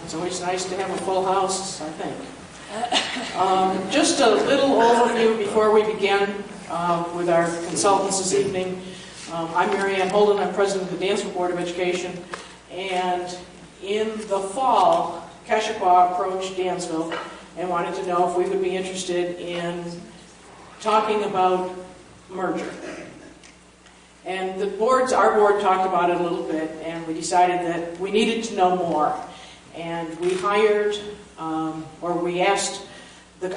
It's always nice to have a full house, I think. Just a little overview before we begin with our consultants this evening. I'm Mary Ann Holden. I'm president of the Dansville Board of Education. And in the fall, Keshequa approached Dansville and wanted to know if we would be interested in talking about merger. And our board talked about it a little bit, and we decided that we needed to know more. And we hired, we asked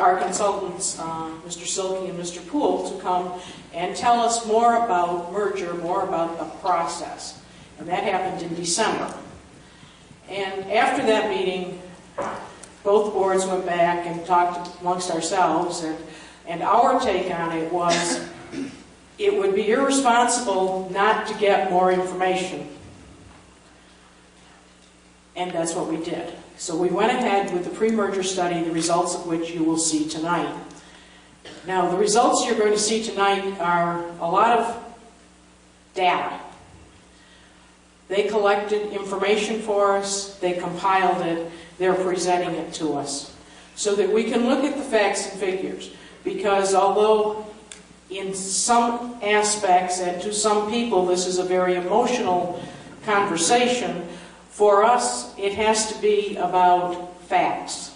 our consultants, Mr. Silke and Mr. Poole, to come and tell us more about merger, more about the process. And that happened in December. And after that meeting, both boards went back and talked amongst ourselves, and our take on it was it would be irresponsible not to get more information. And that's what we did. So we went ahead with the pre-merger study, the results of which you will see tonight. Now, the results you're going to see tonight are a lot of data. They collected information for us, they compiled it, they're presenting it to us, so that we can look at the facts and figures. Because although in some aspects and to some people this is a very emotional conversation, for us it has to be about facts.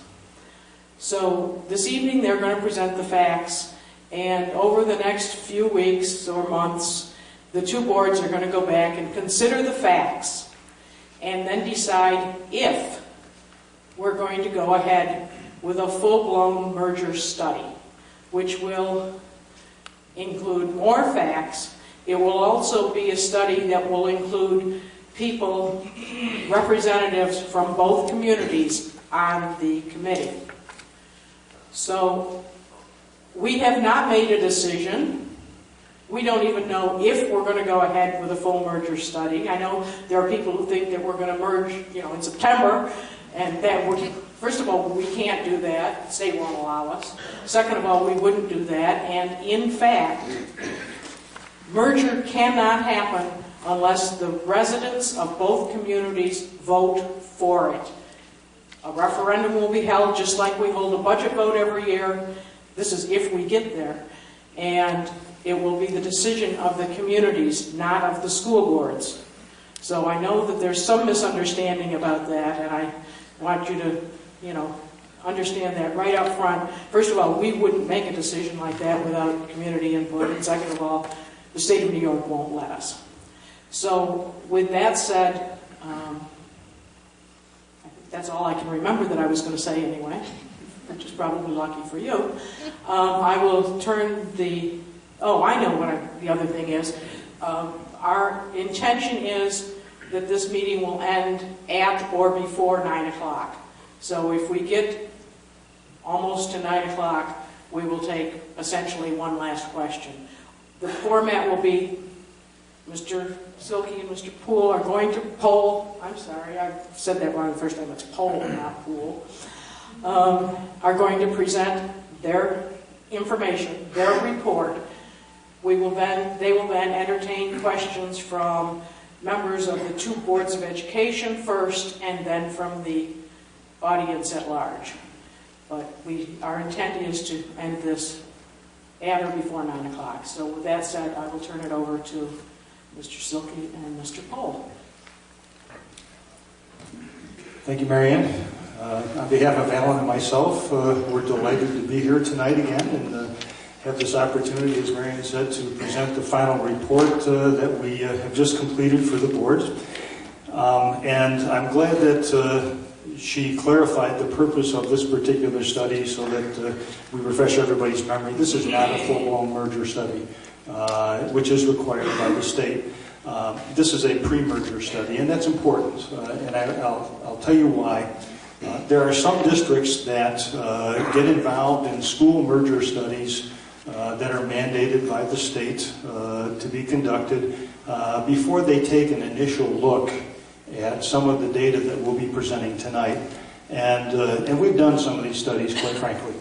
So this evening they're going to present the facts, and over the next few weeks or months the two boards are going to go back and consider the facts and then decide if we're going to go ahead with a full-blown merger study, which will include more facts. It will also be a study that will include people, representatives from both communities on the committee. So we have not made a decision. We don't even know if we're going to go ahead with a full merger study. I know there are people who think that we're going to merge, in September, and that would, first of all, we can't do that. The state won't allow us. Second of all, we wouldn't do that. And in fact, merger cannot happen unless the residents of both communities vote for it. A referendum will be held just like we hold a budget vote every year. This is if we get there. And it will be the decision of the communities, not of the school boards. So I know that there's some misunderstanding about that, and I want you to, understand that right up front. First of all, we wouldn't make a decision like that without community input, and second of all, the state of New York won't let us. So with that said, I think that's all I can remember that I was going to say anyway, which is probably lucky for you. I will turn I know what the other thing is. Our intention is that this meeting will end at or before 9 o'clock. So if we get almost to 9 o'clock, we will take essentially one last question. The format will be Mr. Silke and Mr. Poole are going to poll, I'm sorry, I said that wrong the first time, it's poll, not pool, are going to present their information, their report. They will then entertain questions from members of the two boards of education first, and then from the audience at large. But our intent is to end this at or before 9 o'clock. So with that said, I will turn it over to Mr. Silke and Mr. Poole. Thank you, Mary Ann. On behalf of Alan and myself, we're delighted to be here tonight again and have this opportunity, as Mary Ann said, to present the final report that we have just completed for the board. And I'm glad that she clarified the purpose of this particular study so that we refresh everybody's memory. This is not a full-blown merger study, which is required by the state. This is a pre-merger study, and that's important, and I'll tell you why. There are some districts that get involved in school merger studies that are mandated by the state to be conducted before they take an initial look at some of the data that we'll be presenting tonight. And we've done some of these studies, quite frankly.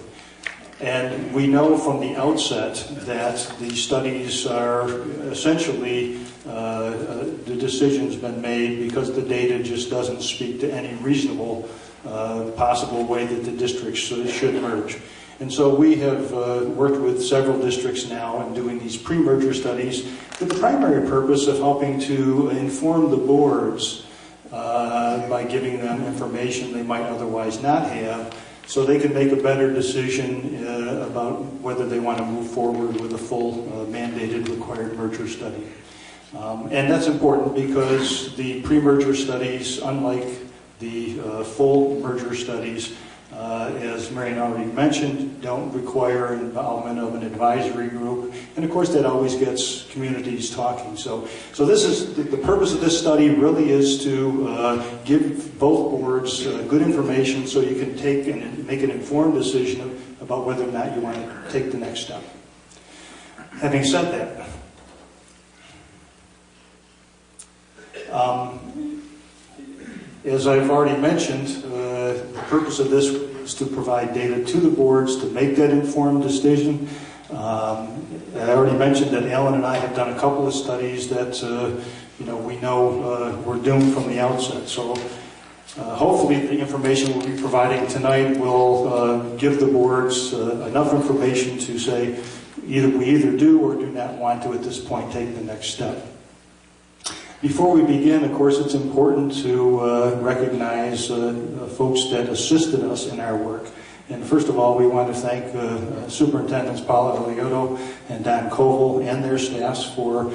And we know from the outset that these studies are essentially, the decision's been made because the data just doesn't speak to any reasonable possible way that the districts should merge. And so we have worked with several districts now in doing these pre-merger studies with the primary purpose of helping to inform the boards by giving them information they might otherwise not have, so they can make a better decision about whether they want to move forward with a full mandated required merger study. And that's important because the pre-merger studies, unlike the full merger studies, as Marion already mentioned, don't require involvement of an advisory group. And of course that always gets communities talking. So this is the purpose of this study really is to give both boards good information so you can take and make an informed decision about whether or not you want to take the next step. Having said that, as I've already mentioned, the purpose of this is to provide data to the boards to make that informed decision. I already mentioned that Alan and I have done a couple of studies that we know we're doomed from the outset. So hopefully the information we'll be providing tonight will give the boards enough information to say we either do or do not want to at this point take the next step. Before we begin, of course, it's important to recognize folks that assisted us in our work. And first of all, we want to thank Superintendents Paula Eliotto and Don Koval and their staffs for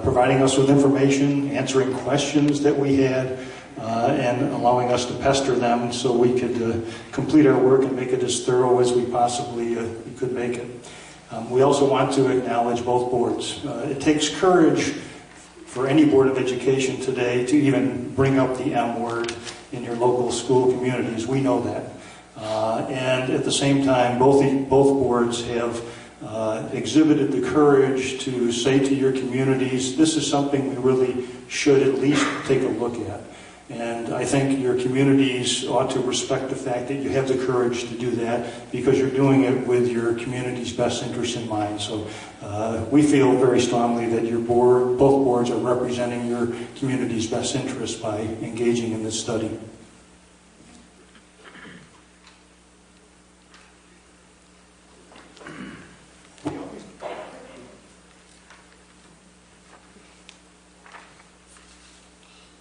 providing us with information, answering questions that we had, and allowing us to pester them so we could complete our work and make it as thorough as we possibly could make it. We also want to acknowledge both boards. It takes courage for any Board of Education today to even bring up the M word in your local school communities. We know that. And at the same time, both boards have exhibited the courage to say to your communities, this is something we really should at least take a look at. And I think your communities ought to respect the fact that you have the courage to do that because you're doing it with your community's best interest in mind. So we feel very strongly that both boards are representing your community's best interest by engaging in this study.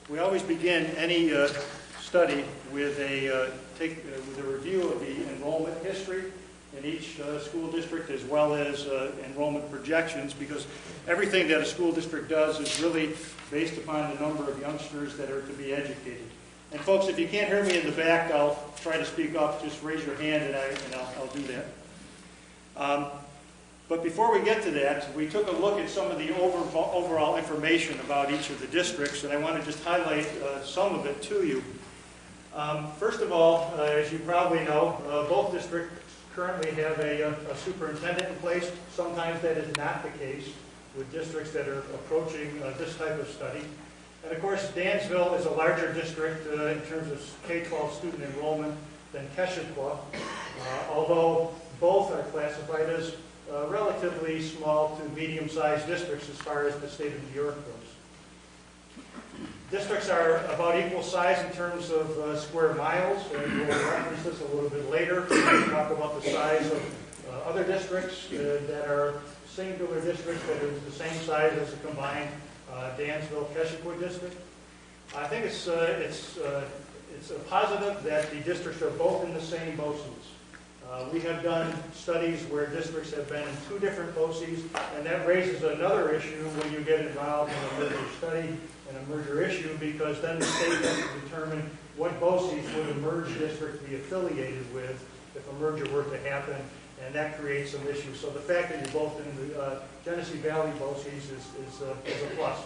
We always begin any study with a review of the enrollment history in each school district as well as enrollment projections, because everything that a school district does is really based upon the number of youngsters that are to be educated. And folks, if you can't hear me in the back, I'll try to speak up. Just raise your hand and I'll do that. But before we get to that, we took a look at some of the overall information about each of the districts, and I want to just highlight some of it to you. First of all, as you probably know, both districts currently have a superintendent in place. Sometimes that is not the case with districts that are approaching this type of study. And of course, Dansville is a larger district in terms of K-12 student enrollment than Keshequa, although both are classified as relatively small to medium-sized districts as far as the state of New York goes. Districts are about equal size in terms of square miles, and we'll reference this a little bit later. We'll talk about the size of other districts that are singular districts that are the same size as the combined Dansville-Keshequa district. I think it's a positive that the districts are both in the same BOCES. We have done studies where districts have been in two different BOCES, and that raises another issue when you get involved in a merger study and a merger issue, because then the state has to determine what BOCES would a merged district be affiliated with if a merger were to happen, and that creates some issues. So the fact that you're both in the Genesee Valley BOCES is a plus.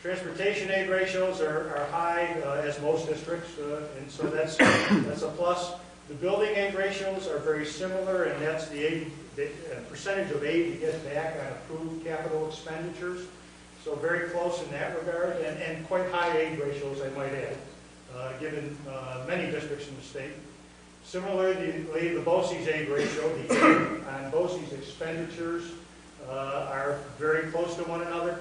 Transportation aid ratios are high, as most districts, and so that's a plus. The building aid ratios are very similar, and that's the percentage of aid you get back on approved capital expenditures. So very close in that regard, and quite high aid ratios, I might add, given many districts in the state. Similarly, the BOCES aid ratio, the aid on BOCES expenditures are very close to one another.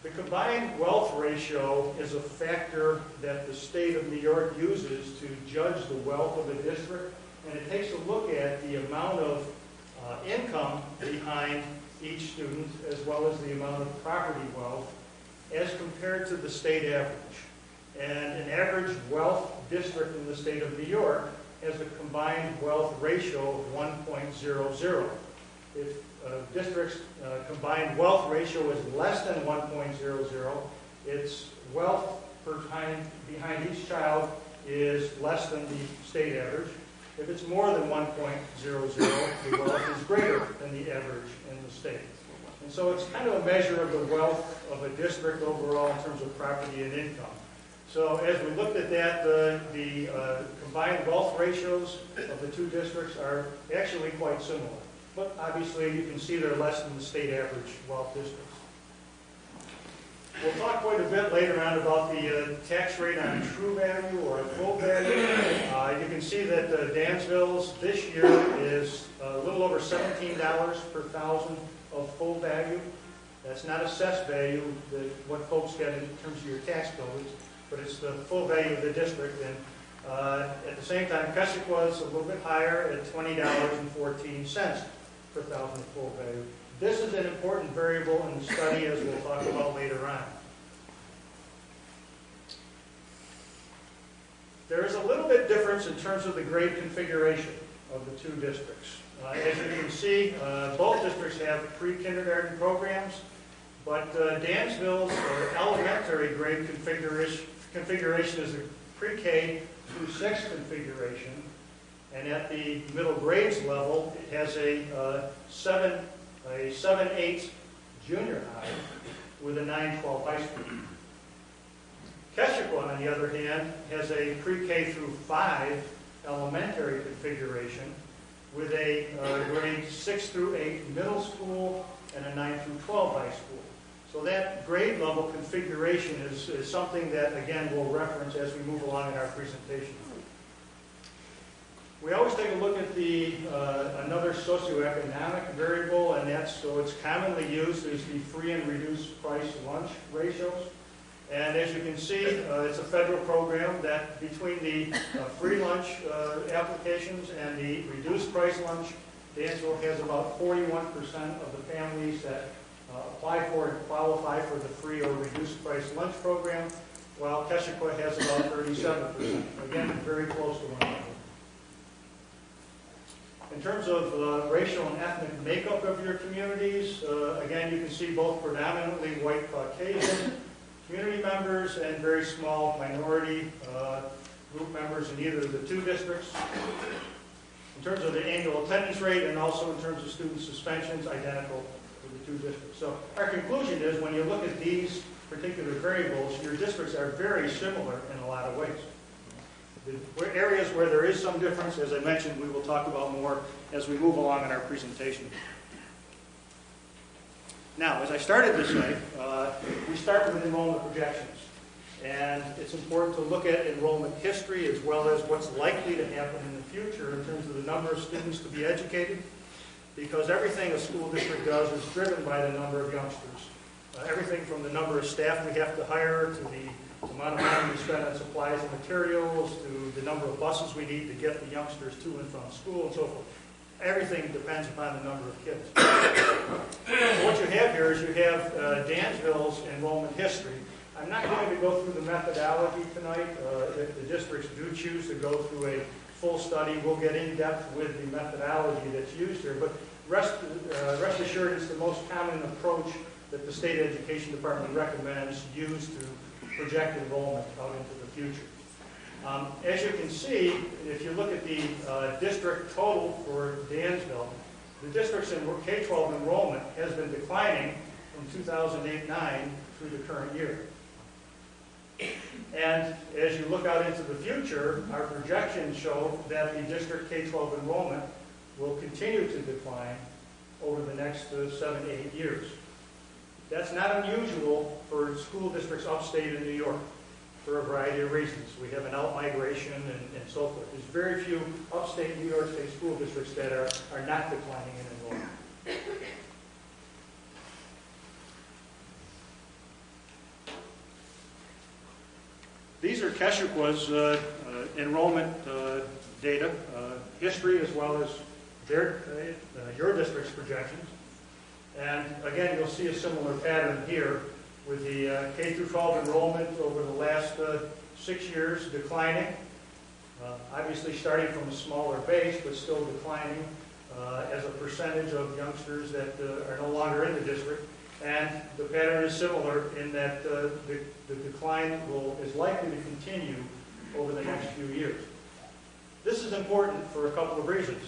The combined wealth ratio is a factor that the state of New York uses to judge the wealth of a district, and it takes a look at the amount of income behind each student as well as the amount of property wealth as compared to the state average. And an average wealth district in the state of New York has a combined wealth ratio of 1.00. If a district's combined wealth ratio is less than 1.00, its wealth behind each child is less than the state average. If it's more than 1.00, the wealth is greater than the average in the state. And so it's kind of a measure of the wealth of a district overall in terms of property and income. So as we looked at that, the combined wealth ratios of the two districts are actually quite similar. But obviously you can see they're less than the state average wealth districts. We'll talk quite a bit later on about the tax rate on true value or full value. You can see that Dansville's this year is a little over $17 per thousand of full value. That's not assessed value, what folks get in terms of your tax bill, but it's the full value of the district. And at the same time, Keswick is a little bit higher at $20.14 per thousand of full value. This is an important variable in the study, as we'll talk about later on. There is a little bit difference in terms of the grade configuration of the two districts. As you can see, both districts have pre-kindergarten programs, but Dansville's elementary grade configuration is a pre-K through 6 configuration, and at the middle grades level, it has a 7-8 junior high with a 9-12 high school. Keswick, on the other hand, has a pre-K through 5 elementary configuration with a grade 6 through 8 middle school and a 9 through 12 high school. So that grade level configuration is something that, again, we'll reference as we move along in our presentation. We always take a look at another socioeconomic variable, and it's commonly used as the free and reduced price lunch ratios. And as you can see, it's a federal program that between the free lunch applications and the reduced price lunch, Dansville has about 41% of the families that apply for and qualify for the free or reduced price lunch program, while Keswick has about 37%. Again, very close to one another. In terms of racial and ethnic makeup of your communities, again, you can see both predominantly white Caucasian community members and very small minority group members in either of the two districts. In terms of the annual attendance rate and also in terms of student suspensions, identical for the two districts. So our conclusion is when you look at these particular variables, your districts are very similar in a lot of ways. The areas where there is some difference, as I mentioned, we will talk about more as we move along in our presentation. Now, as I started this way, we start with enrollment projections. And it's important to look at enrollment history as well as what's likely to happen in the future in terms of the number of students to be educated, because everything a school district does is driven by the number of youngsters. Everything from the number of staff we have to hire to the amount of money we spend on supplies and materials to the number of buses we need to get the youngsters to and from school and so forth. Everything depends upon the number of kids. So what you have here is you have Dansville's enrollment history. I'm not going to go through the methodology tonight. If the districts do choose to go through a full study, we'll get in depth with the methodology that's used here. But rest assured, it's the most common approach that the State Education Department recommends used to project enrollment out into the future. As you can see, if you look at the district total for Dansville, the district's K-12 enrollment has been declining from 2008-09 through the current year. And as you look out into the future, our projections show that the district K-12 enrollment will continue to decline over the next 7 to 8 years. That's not unusual for school districts upstate in New York for a variety of reasons. We have an out-migration and so forth. There's very few upstate New York State school districts that are not declining in enrollment. Keshequa's enrollment data, history, as well as your district's projections. And again, you'll see a similar pattern here with the K through 12 enrollment over the last 6 years declining. Obviously starting from a smaller base, but still declining as a percentage of youngsters that are no longer in the district. And the pattern is similar in that the decline is likely to continue over the next few years. This is important for a couple of reasons.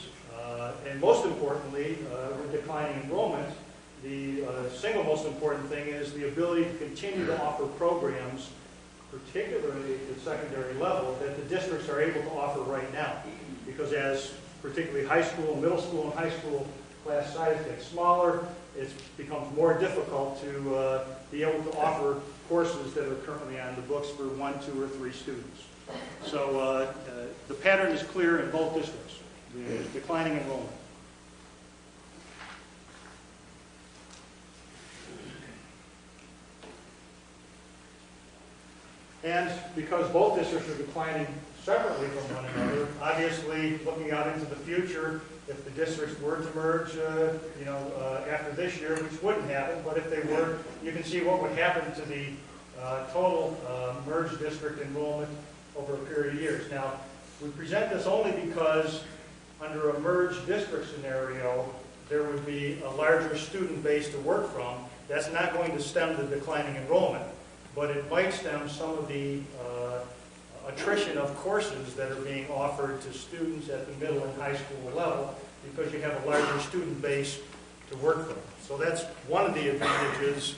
And most importantly, with declining enrollment, the single most important thing is the ability to continue to offer programs, particularly at the secondary level, that the districts are able to offer right now. Because as particularly high school, middle school, and high school class size gets smaller, it becomes more difficult to be able to offer courses that are currently on the books for 1, 2, or 3 students. So the pattern is clear in both districts, the declining enrollment. And because both districts are declining separately from one another, obviously looking out into the future, if the districts were to merge, after this year, which wouldn't happen, but if they were, you can see what would happen to the total merged district enrollment over a period of years. Now, we present this only because under a merged district scenario, there would be a larger student base to work from. That's not going to stem the declining enrollment, but it might stem some of the attrition of courses that are being offered to students at the middle and high school level because you have a larger student base to work from. So that's one of the advantages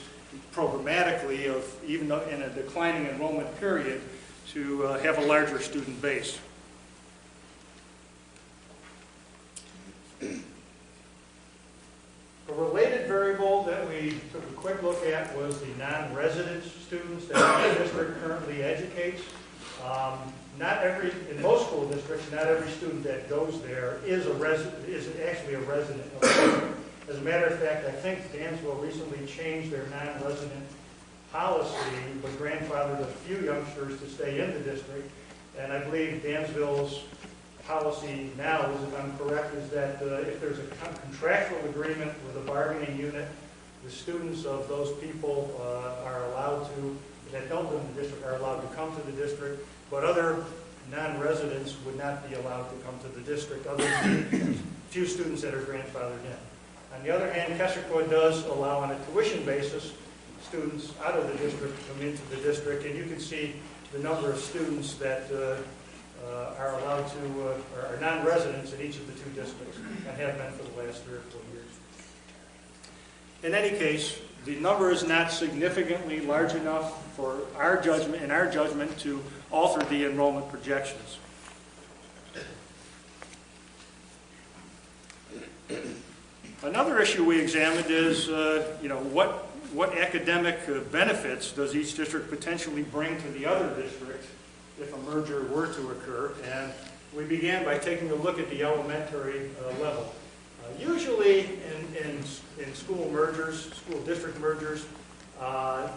programmatically of, even though in a declining enrollment period, to have a larger student base. A related variable that we took a quick look at was the non-resident students that the district currently educates. In most school districts, not every student that goes there is actually a resident of the district. As a matter of fact, I think Dansville recently changed their non-resident policy, but grandfathered a few youngsters to stay in the district. And I believe Dansville's policy now, if I'm correct, is that if there's a contractual agreement with a bargaining unit, the students of those people that don't live in the district are allowed to come to the district, but other non-residents would not be allowed to come to the district other than few students that are grandfathered in. On the other hand, Keshequa does allow on a tuition basis students out of the district to come into the district, and you can see the number of students that are allowed to, are non-residents in each of the 2 districts and have been for the last 3 or 4 years. In any case, the number is not significantly large enough for our judgment, to alter the enrollment projections. Another issue we examined is, what academic benefits does each district potentially bring to the other district if a merger were to occur? And we began by taking a look at the elementary level. Usually in school mergers, school district mergers,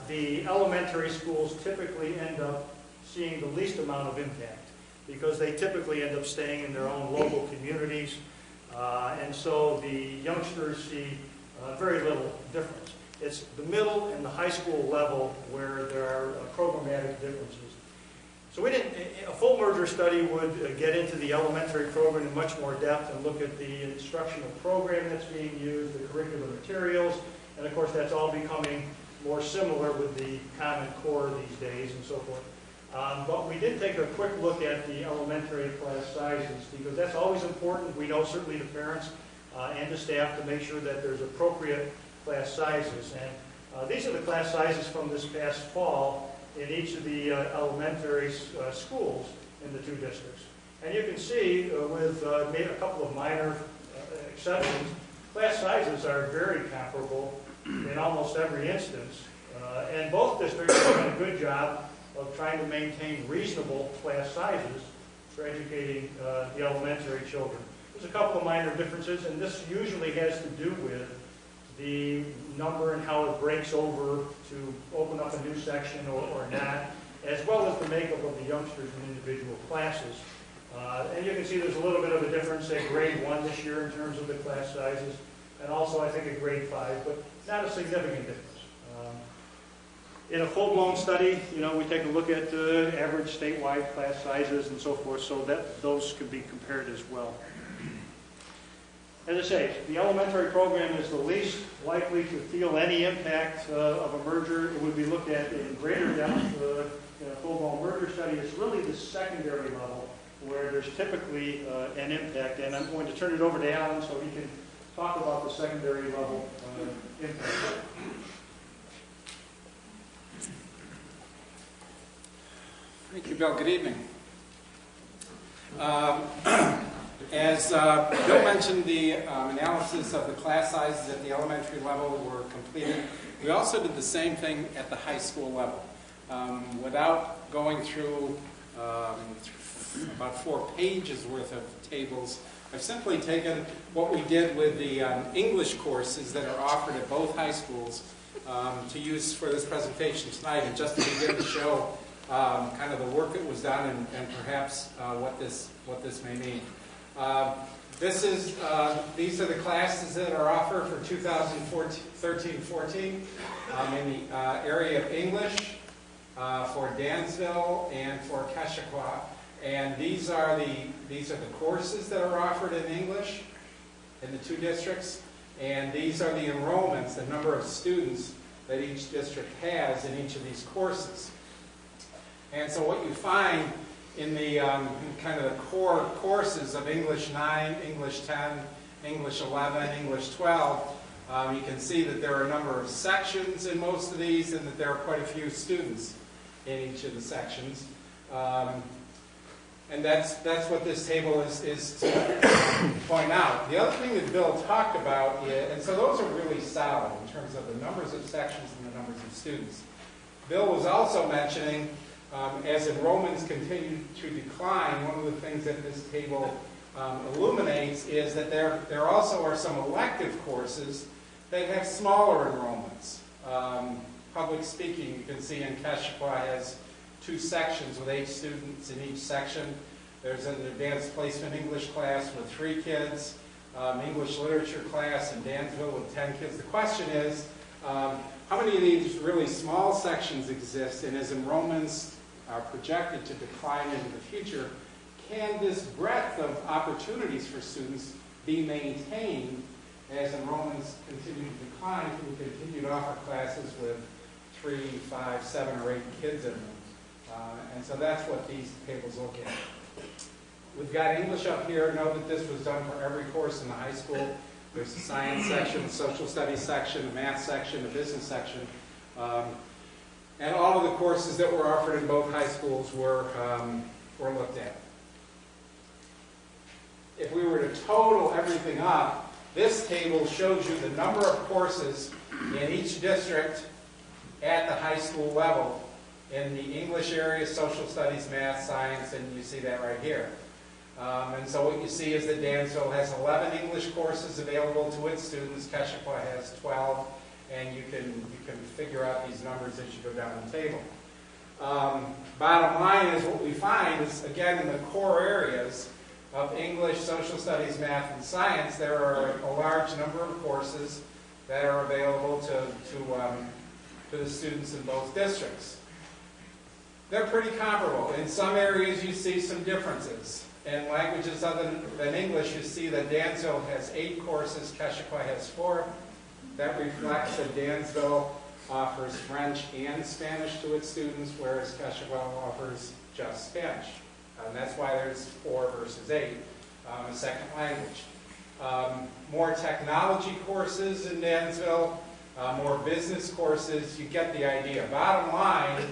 the elementary schools typically end up seeing the least amount of impact because they typically end up staying in their own local communities, and so the youngsters see very little difference. It's the middle and the high school level where there are programmatic differences. So a full merger study would get into the elementary program in much more depth and look at the instructional program that's being used, the curricular materials, and of course that's all becoming more similar with the Common Core these days and so forth. But we did take a quick look at the elementary class sizes because that's always important. We know certainly to parents and to staff to make sure that there's appropriate class sizes. And these are the class sizes from this past fall in each of the elementary schools in the 2 districts. And you can see with maybe a couple of minor exceptions, class sizes are very comparable in almost every instance. And both districts have done a good job of trying to maintain reasonable class sizes for educating the elementary children. There's a couple of minor differences, and this usually has to do with the number and how it breaks over to open up a new section or not. as well as the makeup of the youngsters in individual classes. And you can see there's a little bit of a difference at grade 1 this year in terms of the class sizes, and also I think at grade 5, but not a significant difference. In a full-blown study, we take a look at average statewide class sizes and so forth, so that those could be compared as well. As I say, the elementary program is the least likely to feel any impact of a merger. It would be looked at in greater depth in a full-blown merger study. It's really the secondary level where there's typically an impact, and I'm going to turn it over to Alan so he can talk about the secondary level impact. Thank you, Bill. Good evening. As Bill mentioned, the analysis of the class sizes at the elementary level were completed. We also did the same thing at the high school level. Without going through about 4 pages worth of tables, I've simply taken what we did with the English courses that are offered at both high schools to use for this presentation tonight, and just to begin to show kind of the work that was done and perhaps what this may mean. These are the classes that are offered for 2013-14 in the area of English for Dansville and for Keshequa, and these are the courses that are offered in English in the 2 districts, and these are the enrollments, the number of students that each district has in each of these courses. And so what you find in the kind of the core courses of English 9, English 10, English 11, English 12, you can see that there are a number of sections in most of these, and that there are quite a few students in each of the sections. And that's what this table is to point out. The other thing that Bill talked about is, and so those are really solid in terms of the numbers of sections and the numbers of students. Bill was also mentioning, as enrollments continue to decline, one of the things that this table illuminates is that there also are some elective courses that have smaller enrollments. Public speaking, you can see in Keshequa has 2 sections with 8 students in each section. There's an advanced placement English class with 3 kids, English literature class in Dansville with 10 kids. The question is, how many of these really small sections exist, and as enrollments are projected to decline into the future, can this breadth of opportunities for students be maintained as enrollments continue to decline? Can we continue to offer classes with 3, 5, 7, or 8 kids in them? And so that's what these tables look at. We've got English up here. Note that this was done for every course in the high school. There's a science section, a social studies section, a math section, a business section. And all of the courses that were offered in both high schools were looked at. If we were to total everything up, this table shows you the number of courses in each district at the high school level in the English area, social studies, math, science, and you see that right here. And so what you see is that Dansville has 11 English courses available to its students. Keshequa has 12, and you can figure out these numbers as you go down the table. Bottom line is what we find is, again, in the core areas of English, social studies, math, and science, there are a large number of courses that are available to the students in both districts. They're pretty comparable. In some areas you see some differences. In languages other than English, you see that Dansville has 8 courses, Keshequa has 4. That reflects that Dansville offers French and Spanish to its students, whereas Keshequa offers just Spanish. And that's why there's 4 versus 8, a second language. More technology courses in Dansville, more business courses, you get the idea. Bottom line,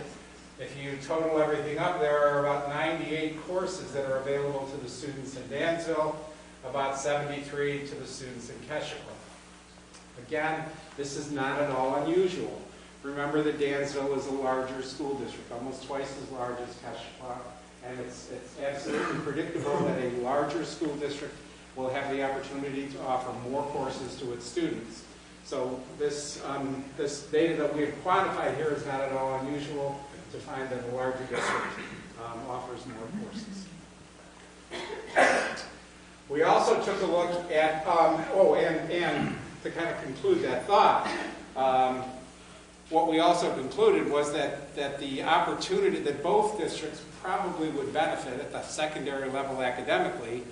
if you total everything up, there are about 98 courses that are available to the students in Dansville, about 73 to the students in Keshequa. Again, this is not at all unusual. Remember that Dansville is a larger school district, almost twice as large as Keshequa, and it's absolutely predictable that a larger school district will have the opportunity to offer more courses to its students. So this data that we have quantified here is not at all unusual. It's to find that a larger district offers more courses. We also took a look at, and to kind of conclude that thought, what we also concluded was that the opportunity that both districts probably would benefit at the secondary level academically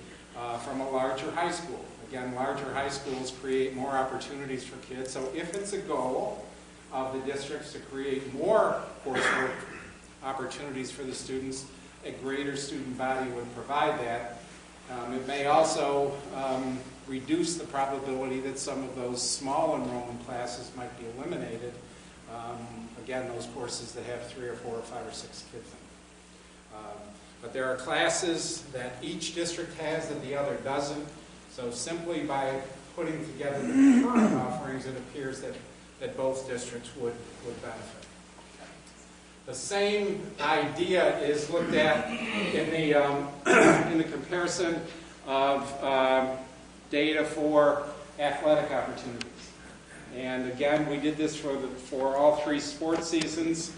from a larger high school. Again, larger high schools create more opportunities for kids, so if it's a goal of the districts to create more coursework opportunities for the students, a greater student body would provide that. It may also reduce the probability that some of those small enrollment classes might be eliminated. Again, those courses that have 3 or 4 or 5 or 6 kids in them. But there are classes that each district has that the other doesn't. So simply by putting together the current offerings, it appears that both districts would benefit. The same idea is looked at in the comparison of data for athletic opportunities. And again, we did this for all 3 sports seasons.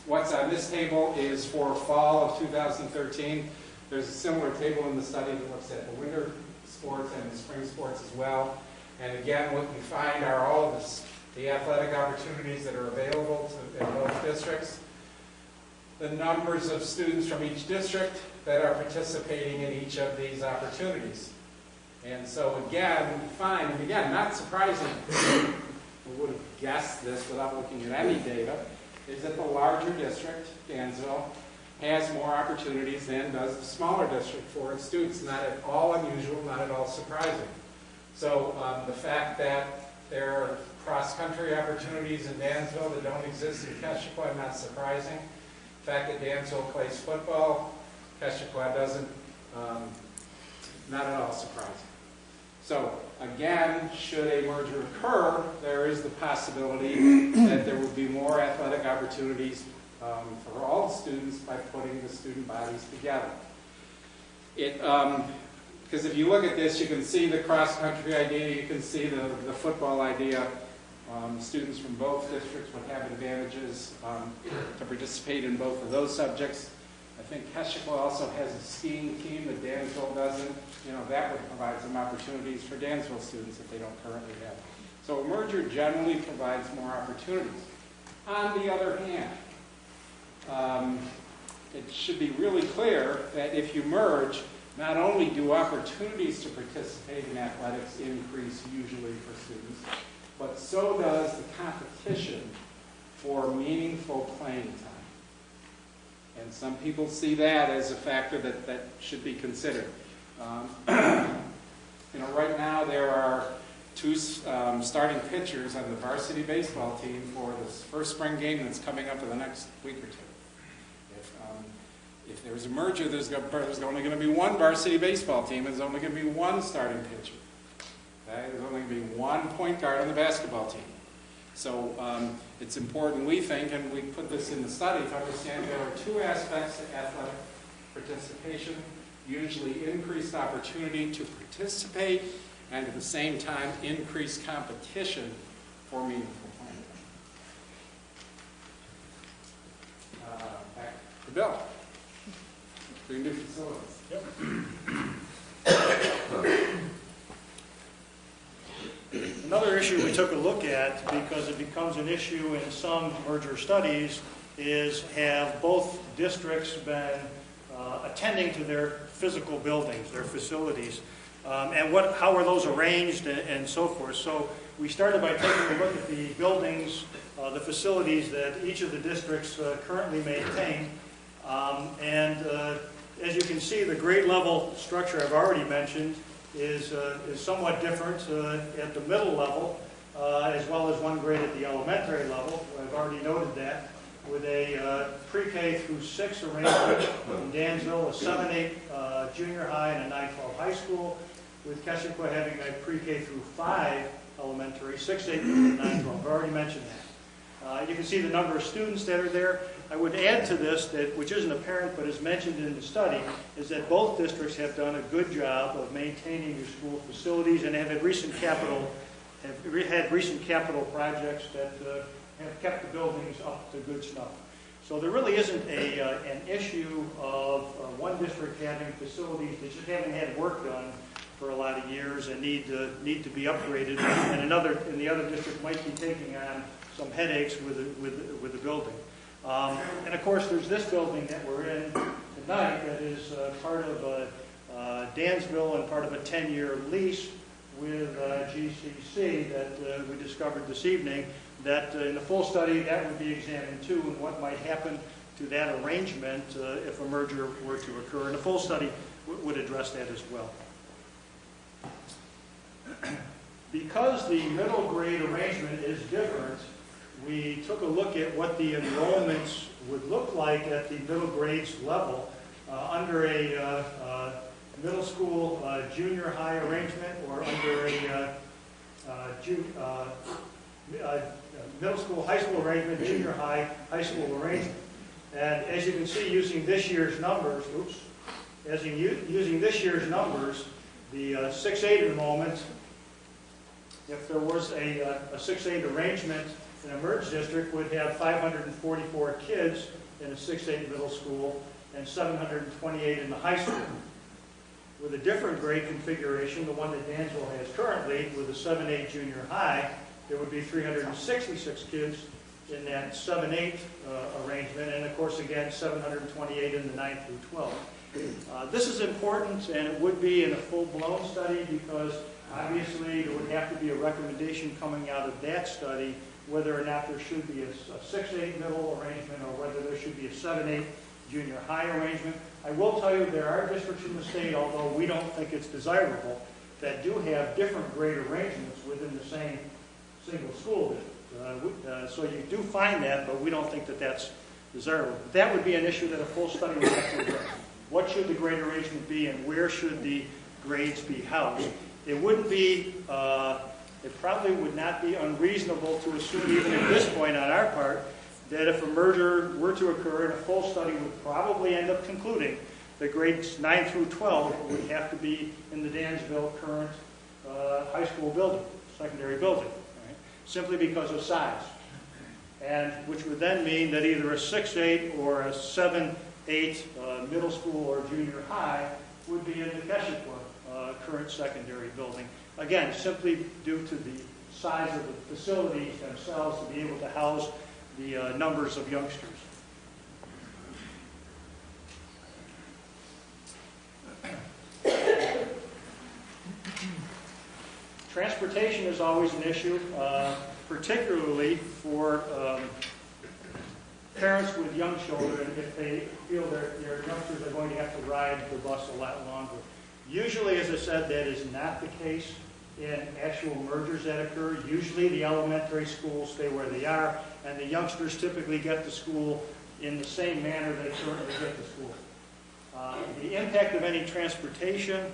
What's on this table is for fall of 2013. There's a similar table in the study that looks at the winter sports and the spring sports as well. And again, what you find are all of the athletic opportunities that are available in both districts, the numbers of students from each district that are participating in each of these opportunities. And so again, we find, and again, not surprising, we would have guessed this without looking at any data, is that the larger district, Dansville, has more opportunities than does the smaller district for its students. Not at all unusual, not at all surprising. So the fact that there are cross-country opportunities in Dansville that don't exist in Keshequa, not surprising. The fact that Dansville plays football, Keshequa doesn't, not at all surprising. So again, should a merger occur, there is the possibility that there would be more athletic opportunities for all students by putting the student bodies together. Because if you look at this, you can see the cross-country idea, you can see the football idea. Students from both districts would have advantages to participate in both of those subjects. I think Keshequa also has a skiing team that Dansville doesn't. You know, that would provide some opportunities for Dansville students that they don't currently have. So a merger generally provides more opportunities. On the other hand, it should be really clear that if you merge, not only do opportunities to participate in athletics increase usually for students, but so does the competition for meaningful playing time. And some people see that as a factor that should be considered. You know, right now there are 2 starting pitchers on the varsity baseball team for this first spring game that's coming up in the next week or 2. If there's a merger, there's only going to be 1 varsity baseball team. There's only going to be 1 starting pitcher. Okay? There's only going to be 1 point guard on the basketball team. So it's important, we think, and we put this in the study, to understand there are 2 aspects to athletic participation, usually increased opportunity to participate, and at the same time, increased competition for meaningful playing. Back to Bill. Three new facilities. Yep. Another issue we took a look at, because it becomes an issue in some merger studies, is have both districts been attending to their physical buildings, their facilities, and how are those arranged and so forth. So we started by taking a look at the buildings, the facilities that each of the districts currently maintain. As you can see, the grade level structure I've already mentioned is somewhat different at the middle level, as well as 1 grade at the elementary level. I've already noted that, with a pre-K through 6 arrangement in Dansville, a 7-8 junior high and a 9-12 high school, with Keshequa having a pre-K through 5 elementary, 6-8 and 9-12. I've already mentioned that. You can see the number of students that are there. I would add to this, which isn't apparent but is mentioned in the study, is that both districts have done a good job of maintaining your school facilities and have had recent capital projects that have kept the buildings up to good snuff. So there really isn't an issue of one district having facilities that just haven't had work done for a lot of years and need to be upgraded, and the other district might be taking on some headaches with the building. And of course, there's this building that we're in tonight that is part of Dansville and part of a 10-year lease with GCC that we discovered this evening, that in the full study that would be examined too, and what might happen to that arrangement if a merger were to occur. And the full study would address that as well. Because the middle grade arrangement is different, we took a look at what the enrollments would look like at the middle grades level under a middle school junior high arrangement, or under a middle school high school arrangement, junior high school arrangement. And as you can see, using this year's numbers, using this year's numbers, the 6-8 enrollment, if there was a 6-8 arrangement in a merged district, would have 544 kids in a 6-8 middle school and 728 in the high school. With a different grade configuration, the one that Dansville has currently, with a 7-8 junior high, there would be 366 kids in that 7-8 arrangement, and of course, again, 728 in the 9 through 12. This is important, and it would be in a full-blown study, because obviously there would have to be a recommendation coming out of that study whether or not there should be a 6-8 middle arrangement, or whether there should be a 7-8 junior high arrangement. I will tell you there are districts in the state, although we don't think it's desirable, that do have different grade arrangements within the same single school district. So you do find that, but we don't think that that's desirable. But that would be an issue that a full study would have to address. What should the grade arrangement be, and where should the grades be housed? It wouldn't be, it probably would not be unreasonable to assume, even at this point on our part, that if a merger were to occur, and a full study would probably end up concluding that grades 9 through 12 would have to be in the Dansville current high school building, secondary building, right? Simply because of size. And which would then mean that either a 6-8 or a 7-8 middle school or junior high would be in the Keshikwa current secondary building. Again, simply due to the size of the facilities themselves to be able to house the numbers of youngsters. Transportation is always an issue, particularly for parents with young children if they feel their youngsters are going to have to ride the bus a lot longer. Usually, as I said, that is not the case in actual mergers that occur. Usually the elementary schools stay where they are, and the youngsters typically get to school in the same manner they currently get to school. The impact of any transportation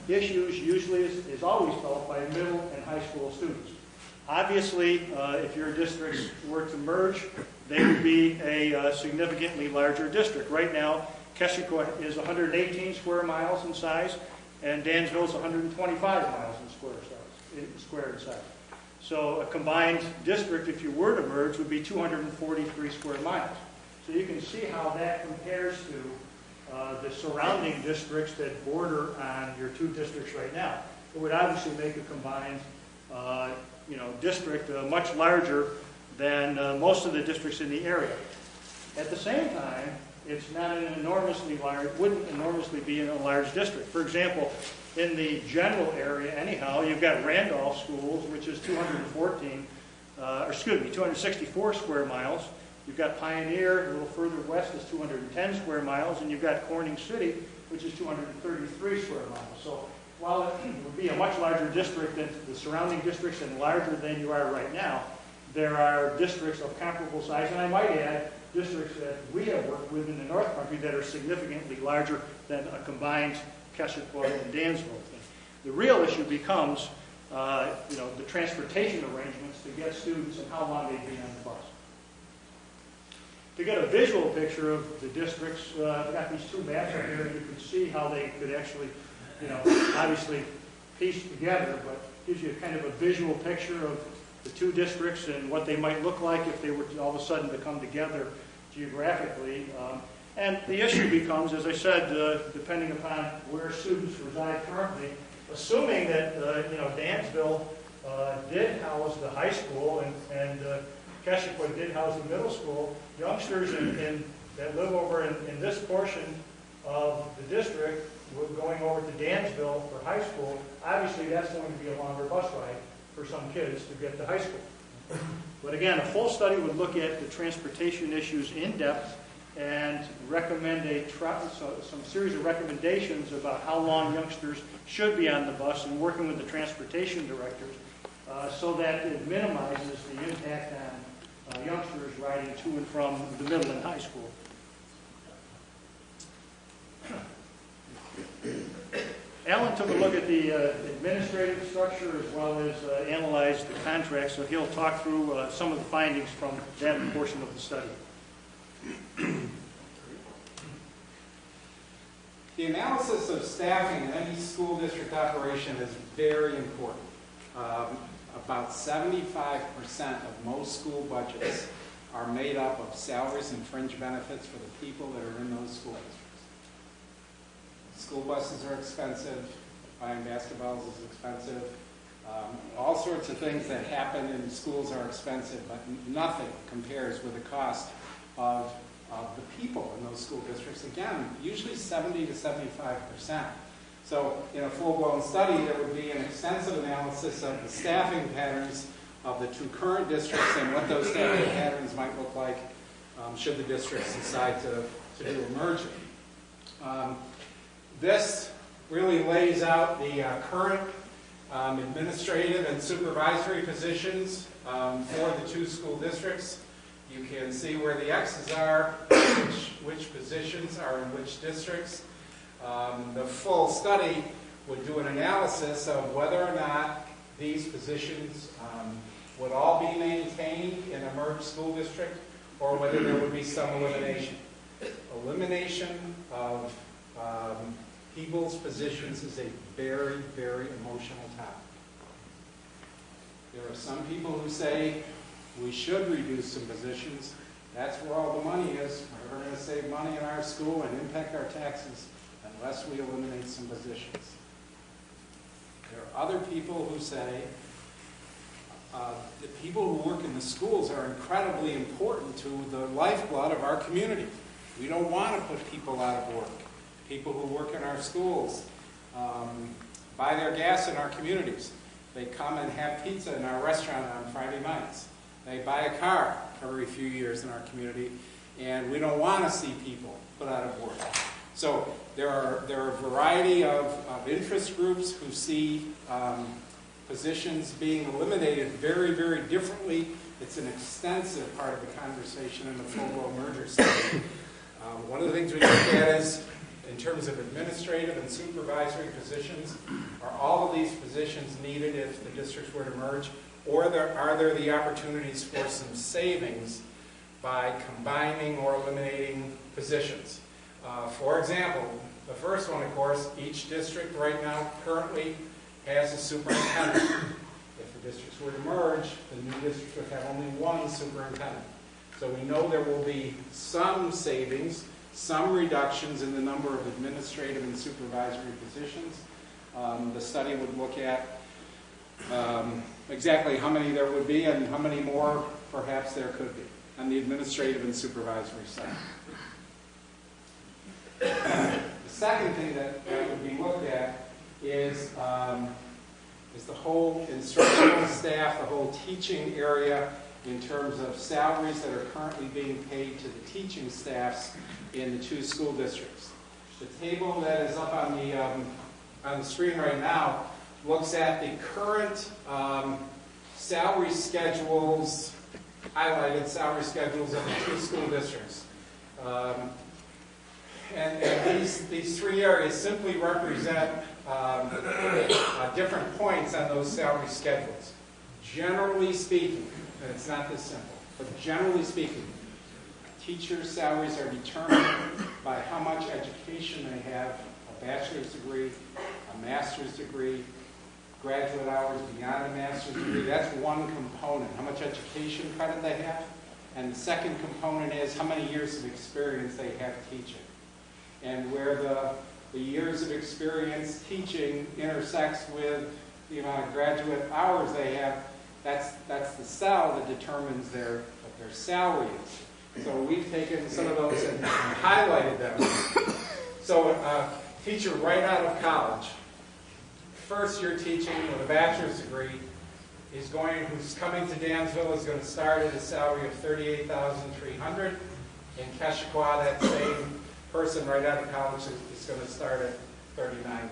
issues usually is always felt by middle and high school students. Obviously, if your districts were to merge, they would be a significantly larger district. Right now, Keshikwa is 118 square miles in size, and Dansville is 125 miles in square size. So a combined district, if you were to merge, would be 243 square miles. So you can see how that compares to the surrounding districts that border on your two districts right now. It would obviously make a combined district much larger than most of the districts in the area. At the same time, it's not an enormously large, wouldn't enormously be in a large district. For example, in the general area anyhow, you've got Randolph Schools, which is 264 square miles. You've got Pioneer, a little further west, is 210 square miles, and you've got Corning City, which is 233 square miles. So while it would be a much larger district than the surrounding districts and larger than you are right now, there are districts of comparable size, and I might add, districts that we have worked with in the North Country that are significantly larger than a combined Keshikwa and Dansville. The real issue becomes, the transportation arrangements to get students and how long they'd be on the bus. To get a visual picture of the districts, I've got these two maps up here, and you can see how they could actually, obviously piece together, but gives you kind of a visual picture of the two districts and what they might look like if they were all of a sudden to come together geographically. And the issue becomes, as I said, depending upon where students reside currently, assuming that Dansville did house the high school and Keswick did house the middle school, youngsters that live over in this portion of the district going over to Dansville for high school, obviously that's going to be a longer bus ride for some kids to get to high school. But again, a full study would look at the transportation issues in depth and recommend some series of recommendations about how long youngsters should be on the bus, and working with the transportation directors so that it minimizes the impact on youngsters riding to and from the middle and high school. Alan took a look at the administrative structure as well as analyzed the contract, so he'll talk through some of the findings from that portion of the study. The analysis of staffing in any school district operation is very important. About 75% of most school budgets are made up of salaries and fringe benefits for the people that are in those school districts. School buses are expensive, buying basketballs is expensive, all sorts of things that happen in schools are expensive, but nothing compares with the cost of the people in those school districts. Again, usually 70 to 75%. So in a full-blown study, there would be an extensive analysis of the staffing patterns of the two current districts and what those staffing patterns might look like should the districts decide to do a merger. This really lays out the current administrative and supervisory positions for the two school districts. You can see where the X's are, which positions are in which districts. The full study would do an analysis of whether or not these positions would all be maintained in a merged school district or whether there would be some elimination. Elimination of people's positions is a very, very emotional topic. There are some people who say we should reduce some positions. That's where all the money is. We're going to save money in our school and impact our taxes unless we eliminate some positions. There are other people who say the people who work in the schools are incredibly important to the lifeblood of our community. We don't want to put people out of work. People who work in our schools buy their gas in our communities. They come and have pizza in our restaurant on Friday nights. They buy a car every few years in our community, and we don't want to see people put out of work. So there are a variety of interest groups who see positions being eliminated very, very differently. It's an extensive part of the conversation in the full-blown merger study. One of the things we look at is, in terms of administrative and supervisory positions, are all of these positions needed if the districts were to merge, or are there the opportunities for some savings by combining or eliminating positions? For example, the first one, of course, each district right now currently has a superintendent. If the districts were to merge, the new district would have only one superintendent. So we know there will be some savings, some reductions in the number of administrative and supervisory positions. The study would look at exactly how many there would be and how many more perhaps there could be on the administrative and supervisory side. The second thing that would be looked at is the whole instructional staff, the whole teaching area in terms of salaries that are currently being paid to the teaching staffs in the two school districts. The table that is up on the screen right now looks at the current salary schedules, highlighted salary schedules of the two school districts. And these three areas simply represent different points on those salary schedules. Generally speaking, and it's not this simple, but generally speaking, teachers' salaries are determined by how much education they have, a bachelor's degree, a master's degree, graduate hours beyond a master's degree. That's one component, how much education credit they have. And the second component is how many years of experience they have teaching. And where the years of experience teaching intersects with the amount of graduate hours they have, that's the cell that determines what their salary is. So we've taken some of those and highlighted them. So a teacher right out of college, first year teaching with a bachelor's degree, who's coming to Dansville, is going to start at a salary of $38,300. In Keshequa, that same person right out of college is going to start at $39,000.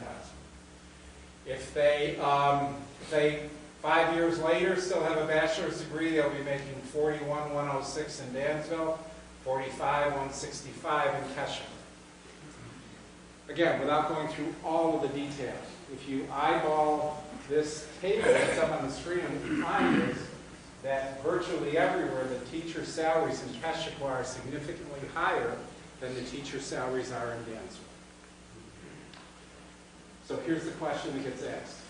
If they 5 years later still have a bachelor's degree, they'll be making $41,106 in Dansville, $45,165 in Keshequa. Again, without going through all of the details, if you eyeball this table that's up on the screen, what you find is that virtually everywhere the teacher salaries in Keshequa are significantly higher than the teacher salaries are in Dansville. So here's the question that gets asked.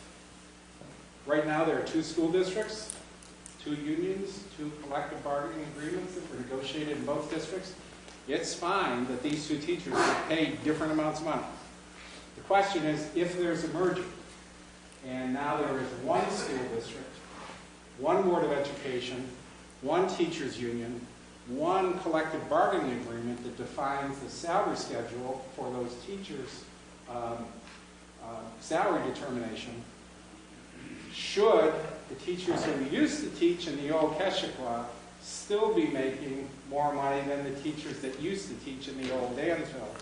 Right now there are 2 school districts, 2 unions, 2 collective bargaining agreements that were negotiated in both districts. It's fine that these 2 teachers are paid different amounts of money. The question is, if there's a merger, and now there is 1 school district, 1 Board of Education, 1 teachers union, 1 collective bargaining agreement that defines the salary schedule for those teachers' salary determination, should the teachers who used to teach in the old Keshequa still be making more money than the teachers that used to teach in the old Dansville?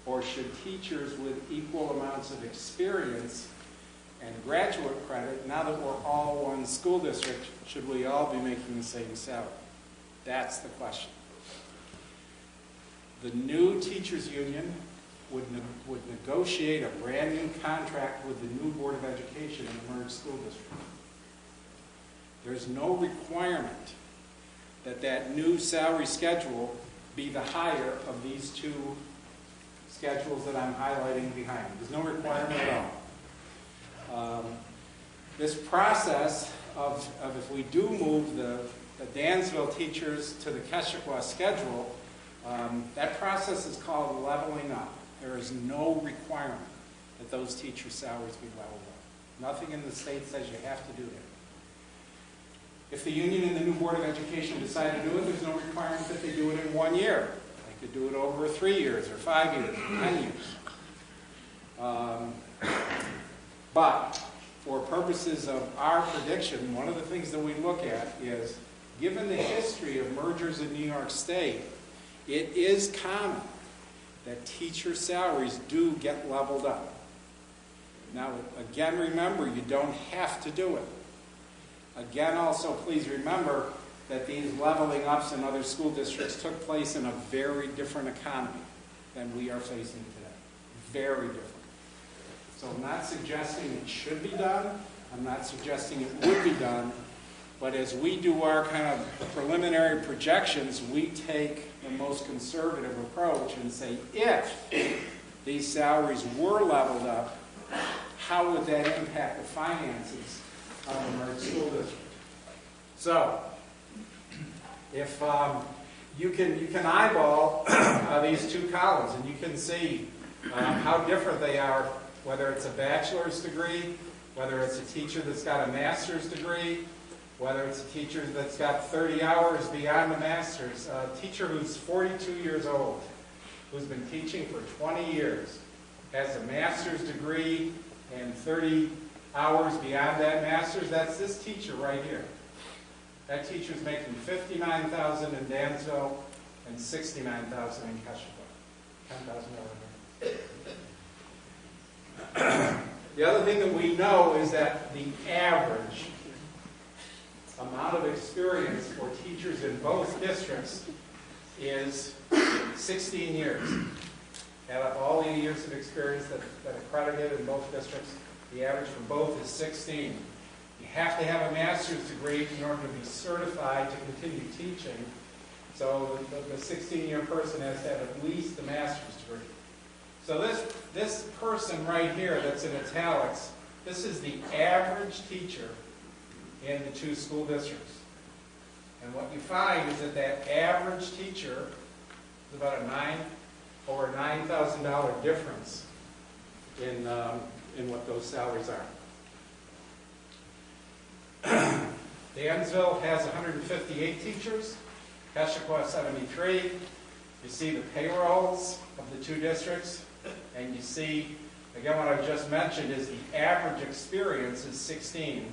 Or should teachers with equal amounts of experience and graduate credit, now that we're all 1 school district, should we all be making the same salary? That's the question. The new teachers union would negotiate a brand new contract with the new Board of Education in the merged school district. There's no requirement that that new salary schedule be the higher of these 2 schedules that I'm highlighting behind. There's no requirement at all. This process of if we do move the Dansville teachers to the Keshequa schedule, that process is called leveling up. There is no requirement that those teacher salaries be leveled up. Nothing in the state says you have to do that. If the union and the new Board of Education decide to do it, there's no requirement that they do it in 1 year. They could do it over 3 years or 5 years or 10 years. But for purposes of our prediction, one of the things that we look at is, given the history of mergers in New York State, it is common that teacher salaries do get leveled up. Now, again, remember, you don't have to do it. Again, also, please remember that these leveling ups in other school districts took place in a very different economy than we are facing today. Very different. So I'm not suggesting it should be done. I'm not suggesting it would be done. But as we do our kind of preliminary projections, we take the most conservative approach and say, if these salaries were leveled up, how would that impact the finances of the merged school district? So, if you can eyeball these 2 columns, and you can see how different they are, whether it's a bachelor's degree, whether it's a teacher that's got a master's degree, whether it's a teacher that's got 30 hours beyond the master's, a teacher who's 42 years old, who's been teaching for 20 years, has a master's degree and 30 hours beyond that master's, that's this teacher right here. That teacher's making $59,000 in Dansville and $69,000 in Keshequa. $10,000. The other thing that we know is that the average amount of experience for teachers in both districts is 16 years. Add up all the years of experience that are accredited in both districts, the average for both is 16. You have to have a master's degree in order to be certified to continue teaching. So the 16-year person has to have at least a master's degree. So this person right here that's in italics This is the average teacher in the two school districts. And what you find is that that average teacher is about over $9,000 difference in what those salaries are. Dansville has 158 teachers, Keshequa 73. You see the payrolls of the two districts, and you see, again, what I just mentioned is the average experience is 16.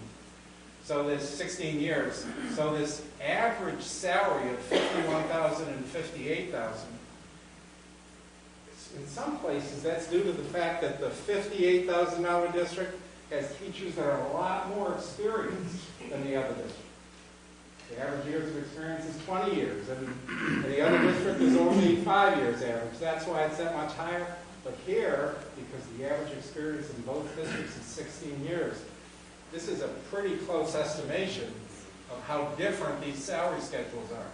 So there's 16 years. So this average salary of $51,000 and $58,000, in some places that's due to the fact that the $58,000 district has teachers that are a lot more experienced than the other district. The average years of experience is 20 years, and the other district is only 5 years average. That's why it's that much higher. But here, because the average experience in both districts is 16 years, this is a pretty close estimation of how different these salary schedules are.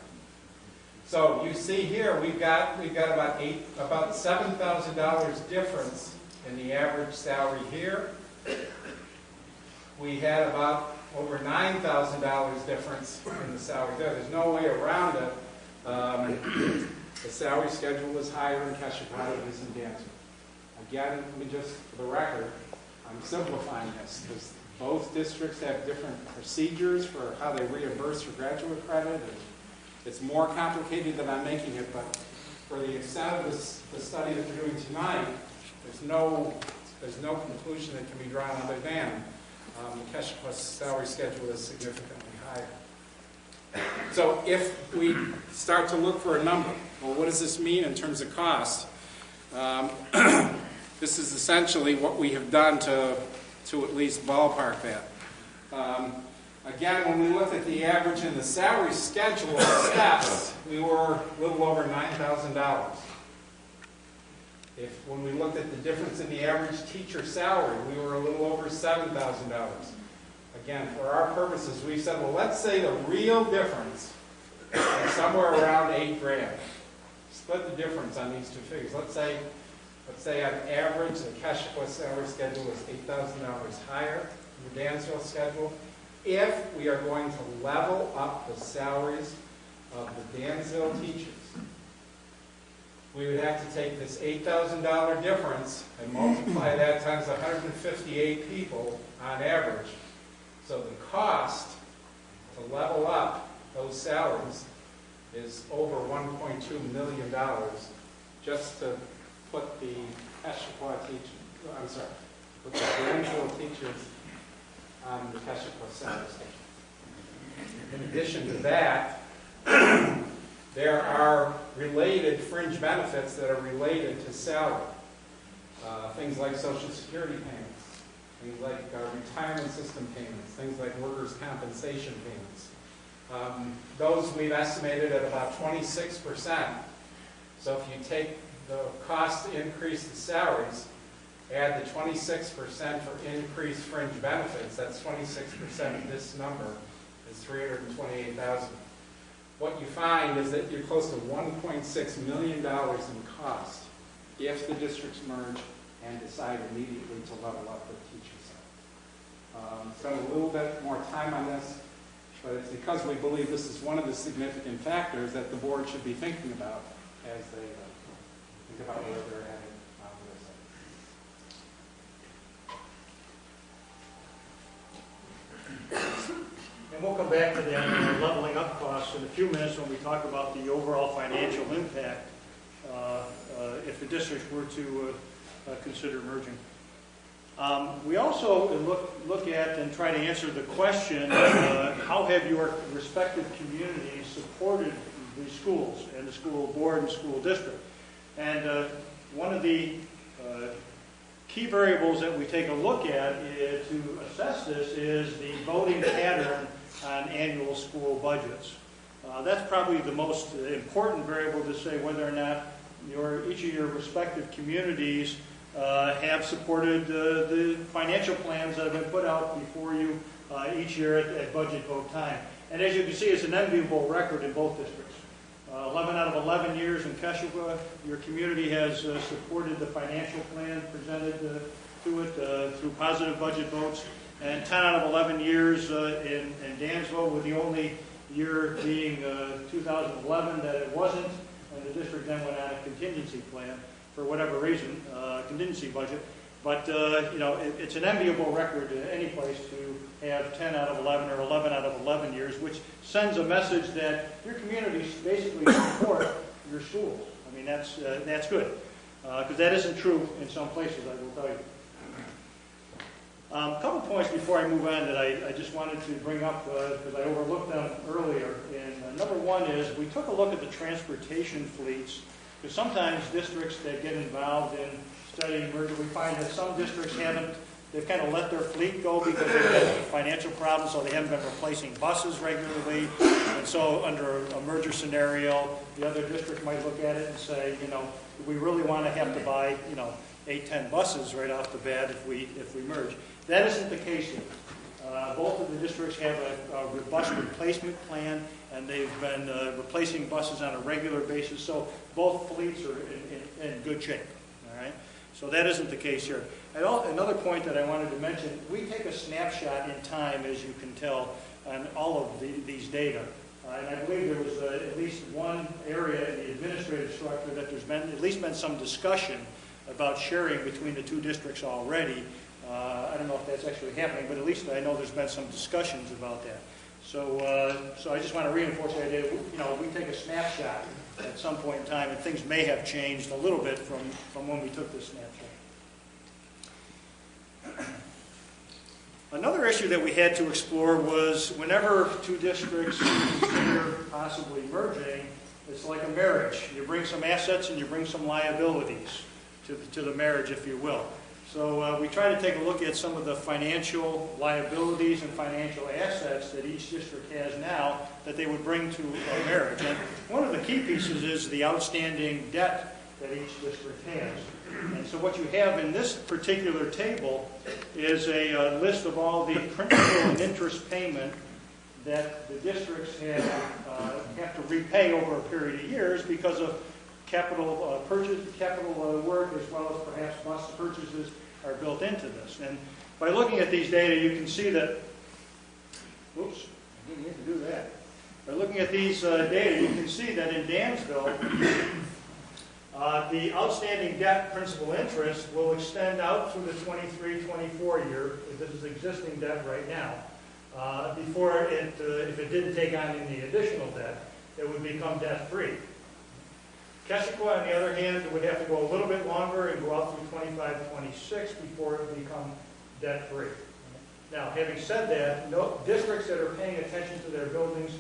So you see here, we've got about $7,000 difference in the average salary here. We had about over $9,000 difference in the salary there. There's no way around it. The salary schedule is higher in Keshequa than it is in Dansville. Again, let me just, for the record, I'm simplifying this because both districts have different procedures for how they reimburse for graduate credit. It's more complicated than I'm making it, but for the extent of the study that we're doing tonight, there's no conclusion that can be drawn other than the Keshequa salary schedule is significantly higher. So if we start to look for a number, well, what does this mean in terms of cost? This is essentially what we have done to at least ballpark that. Again, when we looked at the average in the salary schedule of steps, we were a little over $9,000. When we looked at the difference in the average teacher salary, we were a little over $7,000. Again, for our purposes, we said, well, let's say the real difference is somewhere around $8,000. Split the difference on these two figures. Let's say on average, the Keshequa salary schedule is $8,000 higher than the Dansville schedule. If we are going to level up the salaries of the Dansville teachers, we would have to take this $8,000 difference and multiply that times 158 people on average. So the cost to level up those salaries is over $1.2 million just to put the Keshequa put the Dansville teachers on the Keshequa salary schedule. In addition to that, there are related fringe benefits that are related to salary. Things like Social Security payments, things like retirement system payments, things like workers' compensation payments. Those we've estimated at about 26%. So if you take the cost to increase the salaries, add the 26% for increased fringe benefits, that's 26% of this number is $328,000. What you find is that you're close to $1.6 million in cost if the districts merge and decide immediately to level up the teacher side. Spend a little bit more time on this, but it's because we believe this is one of the significant factors that the board should be thinking about as they think about where they're headed on this. And we'll come back to that leveling up costs in a few minutes when we talk about the overall financial impact if the districts were to consider merging. We also look at and try to answer the question, how have your respective communities supported the schools and the school board and school district? And one of the key variables that we take a look at to assess this is the voting pattern on annual school budgets. That's probably the most important variable to say whether or not each of your respective communities have supported the financial plans that have been put out before you each year at budget vote time. And as you can see, it's an enviable record in both districts. 11 out of 11 years in Keshua, your community has supported the financial plan presented to it through positive budget votes. And 10 out of 11 years in Dansville, with the only year being 2011 that it wasn't, and the district then went on a contingency plan for whatever reason, contingency budget. But, you know, it's an enviable record in any place to have 10 out of 11 or 11 out of 11 years, which sends a message that your communities basically support your schools. I mean, that's good, because that isn't true in some places, I will tell you. A couple points before I move on that I just wanted to bring up, because I overlooked them earlier. And number one is we took a look at the transportation fleets, because sometimes districts that get involved in studying merger, we find that some districts they've kind of let their fleet go because they've had financial problems, so they haven't been replacing buses regularly. And so under a merger scenario, the other district might look at it and say, you know, do we really want to have to buy, you know, 8, 10 buses right off the bat if we merge? That isn't the case here. Both of the districts have a robust replacement plan, and they've been replacing buses on a regular basis, so both fleets are in good shape. All right? So that isn't the case here. Another point that I wanted to mention, we take a snapshot in time, as you can tell, on all of these data. And I believe there was at least one area in the administrative structure that there's been at least some discussion about sharing between the two districts already. I don't know if that's actually happening, but at least I know there's been some discussions about that. So I just want to reinforce the idea that, you know, we take a snapshot at some point in time, and things may have changed a little bit from when we took this snapshot. Another issue that we had to explore was whenever two districts consider possibly merging, it's like a marriage. You bring some assets and you bring some liabilities to the marriage, if you will. So we try to take a look at some of the financial liabilities and financial assets that each district has now that they would bring to a marriage. And one of the key pieces is the outstanding debt that each district has. And so what you have in this particular table is a list of all the principal and interest payment that the districts have to repay over a period of years because of capital work, as well as perhaps bus purchases are built into this. And by looking at these data, you can see that, whoops, I didn't need to do that. By looking at these data, you can see that in Dansville, the outstanding debt principal interest will extend out through the 23-24 year. This is existing debt right now. Before it, if it didn't take on any additional debt, it would become debt-free. Keshua, on the other hand, would have to go a little bit longer and go out through 25-26 before it would become debt-free. Now, having said that, no districts that are paying attention to their buildings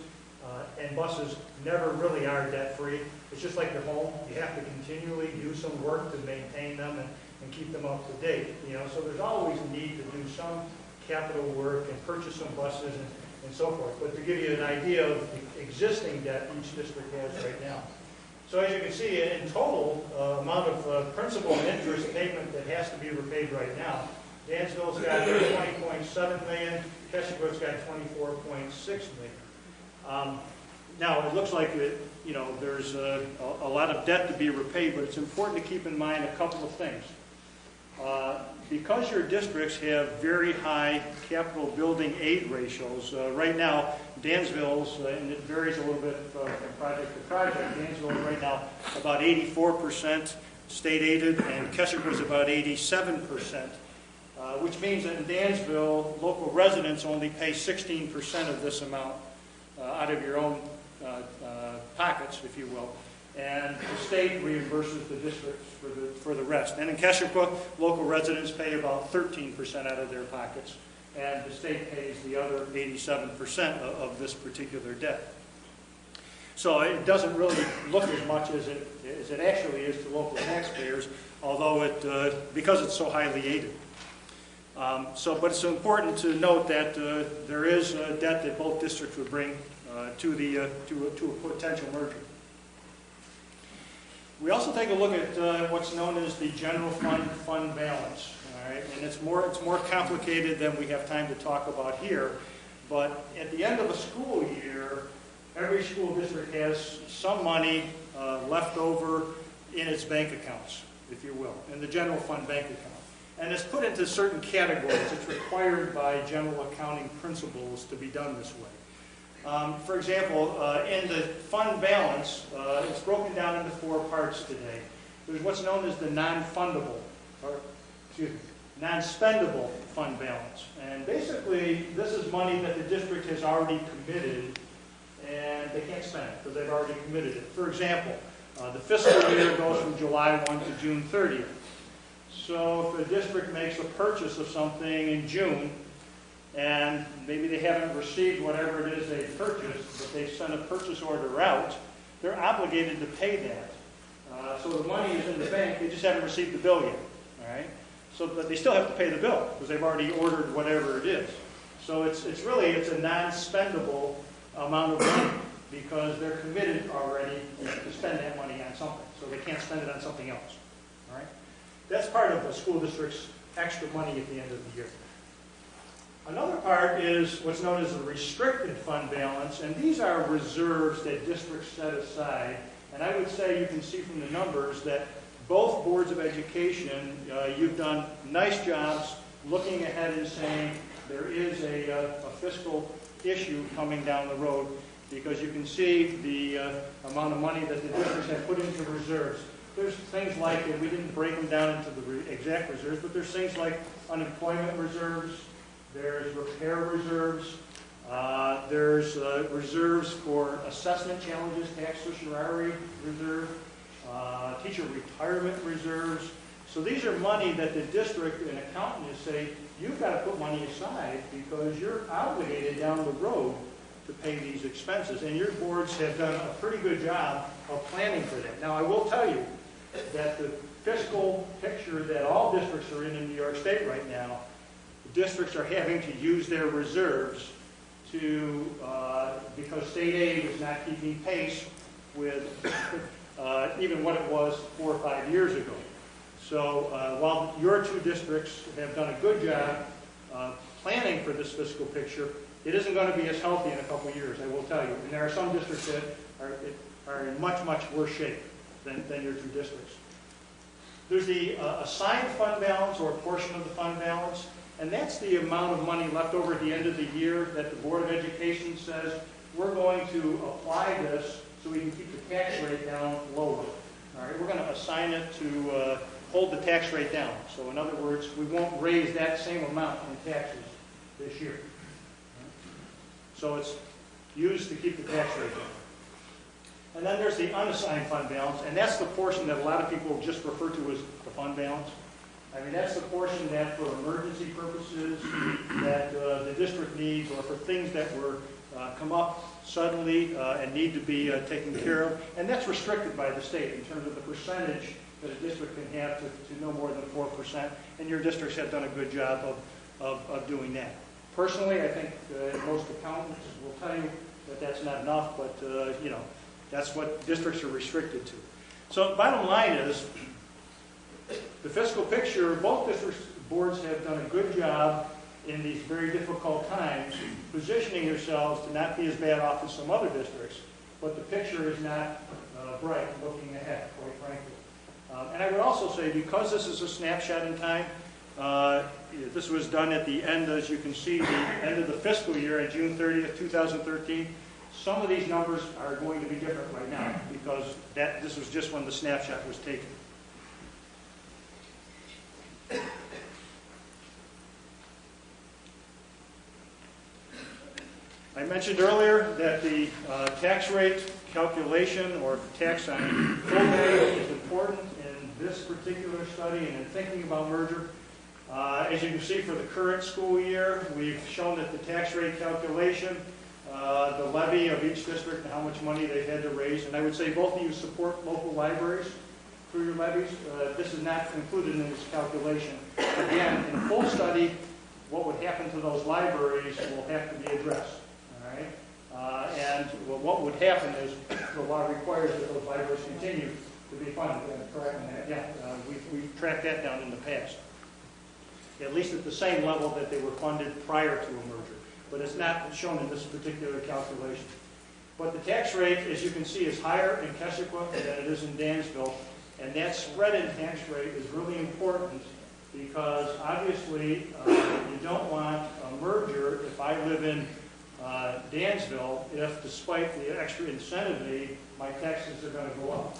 and buses never really are debt-free. It's just like your home. You have to continually do some work to maintain them and keep them up to date. You know, so there's always a need to do some capital work and purchase some buses and so forth. But to give you an idea of the existing debt each district has right now. So as you can see, in total, amount of principal and interest payment that has to be repaid right now, Dansville's got $20.7 million, Keshua's got $24.6 million. Now, it looks like you know, there's a lot of debt to be repaid, but it's important to keep in mind a couple of things. Because your districts have very high capital building aid ratios, right now, Dansville's, and it varies a little bit from project to project, Dansville is right now about 84% state aided, and Keswick is about 87%, which means that in Dansville, local residents only pay 16% of this amount out of your own pockets, if you will. And the state reimburses the districts for the rest. And in Keswick, local residents pay about 13% out of their pockets, and the state pays the other 87% of this particular debt. So it doesn't really look as much as it actually is to local taxpayers, although because it's so highly aided. But it's important to note that there is a debt that both districts would bring to a potential merger. We also take a look at what's known as the general fund balance. All right? And it's more complicated than we have time to talk about here. But at the end of a school year, every school district has some money left over in its bank accounts, if you will, in the general fund bank account. And it's put into certain categories. It's required by general accounting principles to be done this way. For example, in the fund balance, it's broken down into 4 parts today. There's what's known as the non-fundable, or excuse me, non-spendable fund balance. And basically, this is money that the district has already committed, and they can't spend it because they've already committed it. For example, the fiscal year goes from July 1 to June 30th. So if a district makes a purchase of something in June, and maybe they haven't received whatever it is they purchased, but they've sent a purchase order out, they're obligated to pay that. So the money is in the bank, they just haven't received the bill yet. All right? So, but they still have to pay the bill because they've already ordered whatever it is. So it's a non-spendable amount of money because they're committed already to spend that money on something. So they can't spend it on something else. All right? That's part of the school district's extra money at the end of the year. Another part is what's known as the restricted fund balance, and these are reserves that districts set aside. And I would say you can see from the numbers that both boards of education, you've done nice jobs looking ahead and saying there is a fiscal issue coming down the road, because you can see the amount of money that the districts have put into reserves. There's things like, and we didn't break them down into the exact reserves, but there's things like unemployment reserves, there's repair reserves, there's reserves for assessment challenges, tax certiorari reserve, teacher retirement reserves. So these are money that the district and accountant is saying, you've got to put money aside because you're obligated down the road to pay these expenses. And your boards have done a pretty good job of planning for that. Now, I will tell you that the fiscal picture that all districts are in New York State right now, the districts are having to use their reserves to, because state aid is not keeping pace with even what it was 4 or 5 years ago. So while your 2 districts have done a good job planning for this fiscal picture, it isn't going to be as healthy in a couple of years, I will tell you. And there are some districts that are in much, much worse shape than your 2 districts. There's the assigned fund balance, or a portion of the fund balance, and that's the amount of money left over at the end of the year that the Board of Education says, we're going to apply this so we can keep the tax rate down lower. All right, we're going to assign it to hold the tax rate down. So in other words, we won't raise that same amount in taxes this year. So it's used to keep the tax rate down. And then there's the unassigned fund balance, and that's the portion that a lot of people just refer to as the fund balance. I mean, that's the portion that for emergency purposes that the district needs, or for things that were come up suddenly and need to be taken care of. And that's restricted by the state in terms of the percentage that a district can have to no more than 4%. And your districts have done a good job of doing that. Personally, I think most accountants will tell you that that's not enough, but you know, that's what districts are restricted to. So bottom line is, the fiscal picture, both district boards have done a good job in these very difficult times, positioning yourselves to not be as bad off as some other districts, but the picture is not bright looking ahead, quite frankly. And I would also say, because this is a snapshot in time, this was done at the end, as you can see, the end of the fiscal year on June 30th, 2013. Some of these numbers are going to be different right now because this was just when the snapshot was taken. I mentioned earlier that the tax rate calculation or tax on full day is important in this particular study and in thinking about merger. As you can see, for the current school year, we've shown that the tax rate calculation, the levy of each district and how much money they've had to raise. And I would say both of you support local libraries through your levies. This is not included in this calculation. Again, in full study, what would happen to those libraries will have to be addressed. All right? And what would happen is the law requires that those libraries continue to be funded. Correct? Yeah, we've tracked that down in the past. At least at the same level that they were funded prior to a merger. But it's not shown in this particular calculation. But the tax rate, as you can see, is higher in Keswick than it is in Dansville. And that spread in tax rate is really important because obviously you don't want a merger if I live in Dansville, if despite the extra incentive aid, my taxes are going to go up.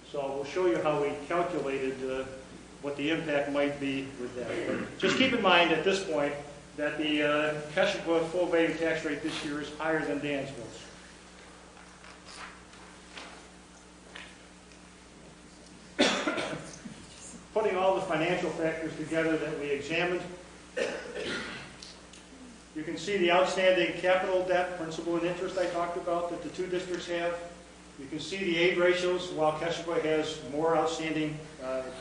So we'll show you how we calculated what the impact might be with that. But just keep in mind at this point that the Keswick full value tax rate this year is higher than Dansville's. Putting all the financial factors together that we examined, you can see the outstanding capital debt, principal and interest I talked about that the two districts have. You can see the aid ratios. While Keswick has more outstanding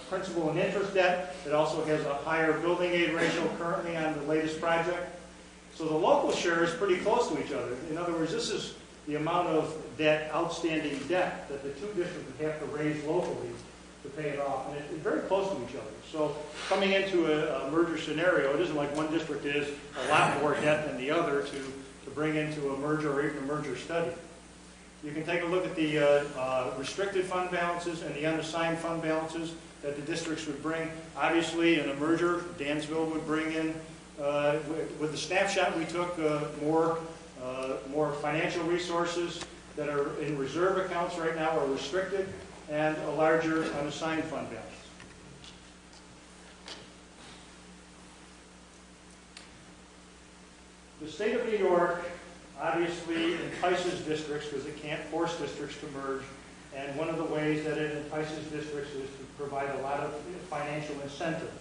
principal and interest debt, it also has a higher building aid ratio currently on the latest project. So the local share is pretty close to each other. In other words, this is the amount of debt, outstanding debt, that the two districts would have to raise locally to pay it off. And it's very close to each other. So coming into a merger scenario, it isn't like one district is a lot more debt than the other to bring into a merger or even a merger study. You can take a look at the restricted fund balances and the unassigned fund balances that the districts would bring. Obviously, in a merger, Dansville would bring in, with the snapshot we took, more financial resources that are in reserve accounts right now are restricted, and a larger unassigned fund balance. The state of New York obviously entices districts because it can't force districts to merge, and one of the ways that it entices districts is to provide a lot of financial incentive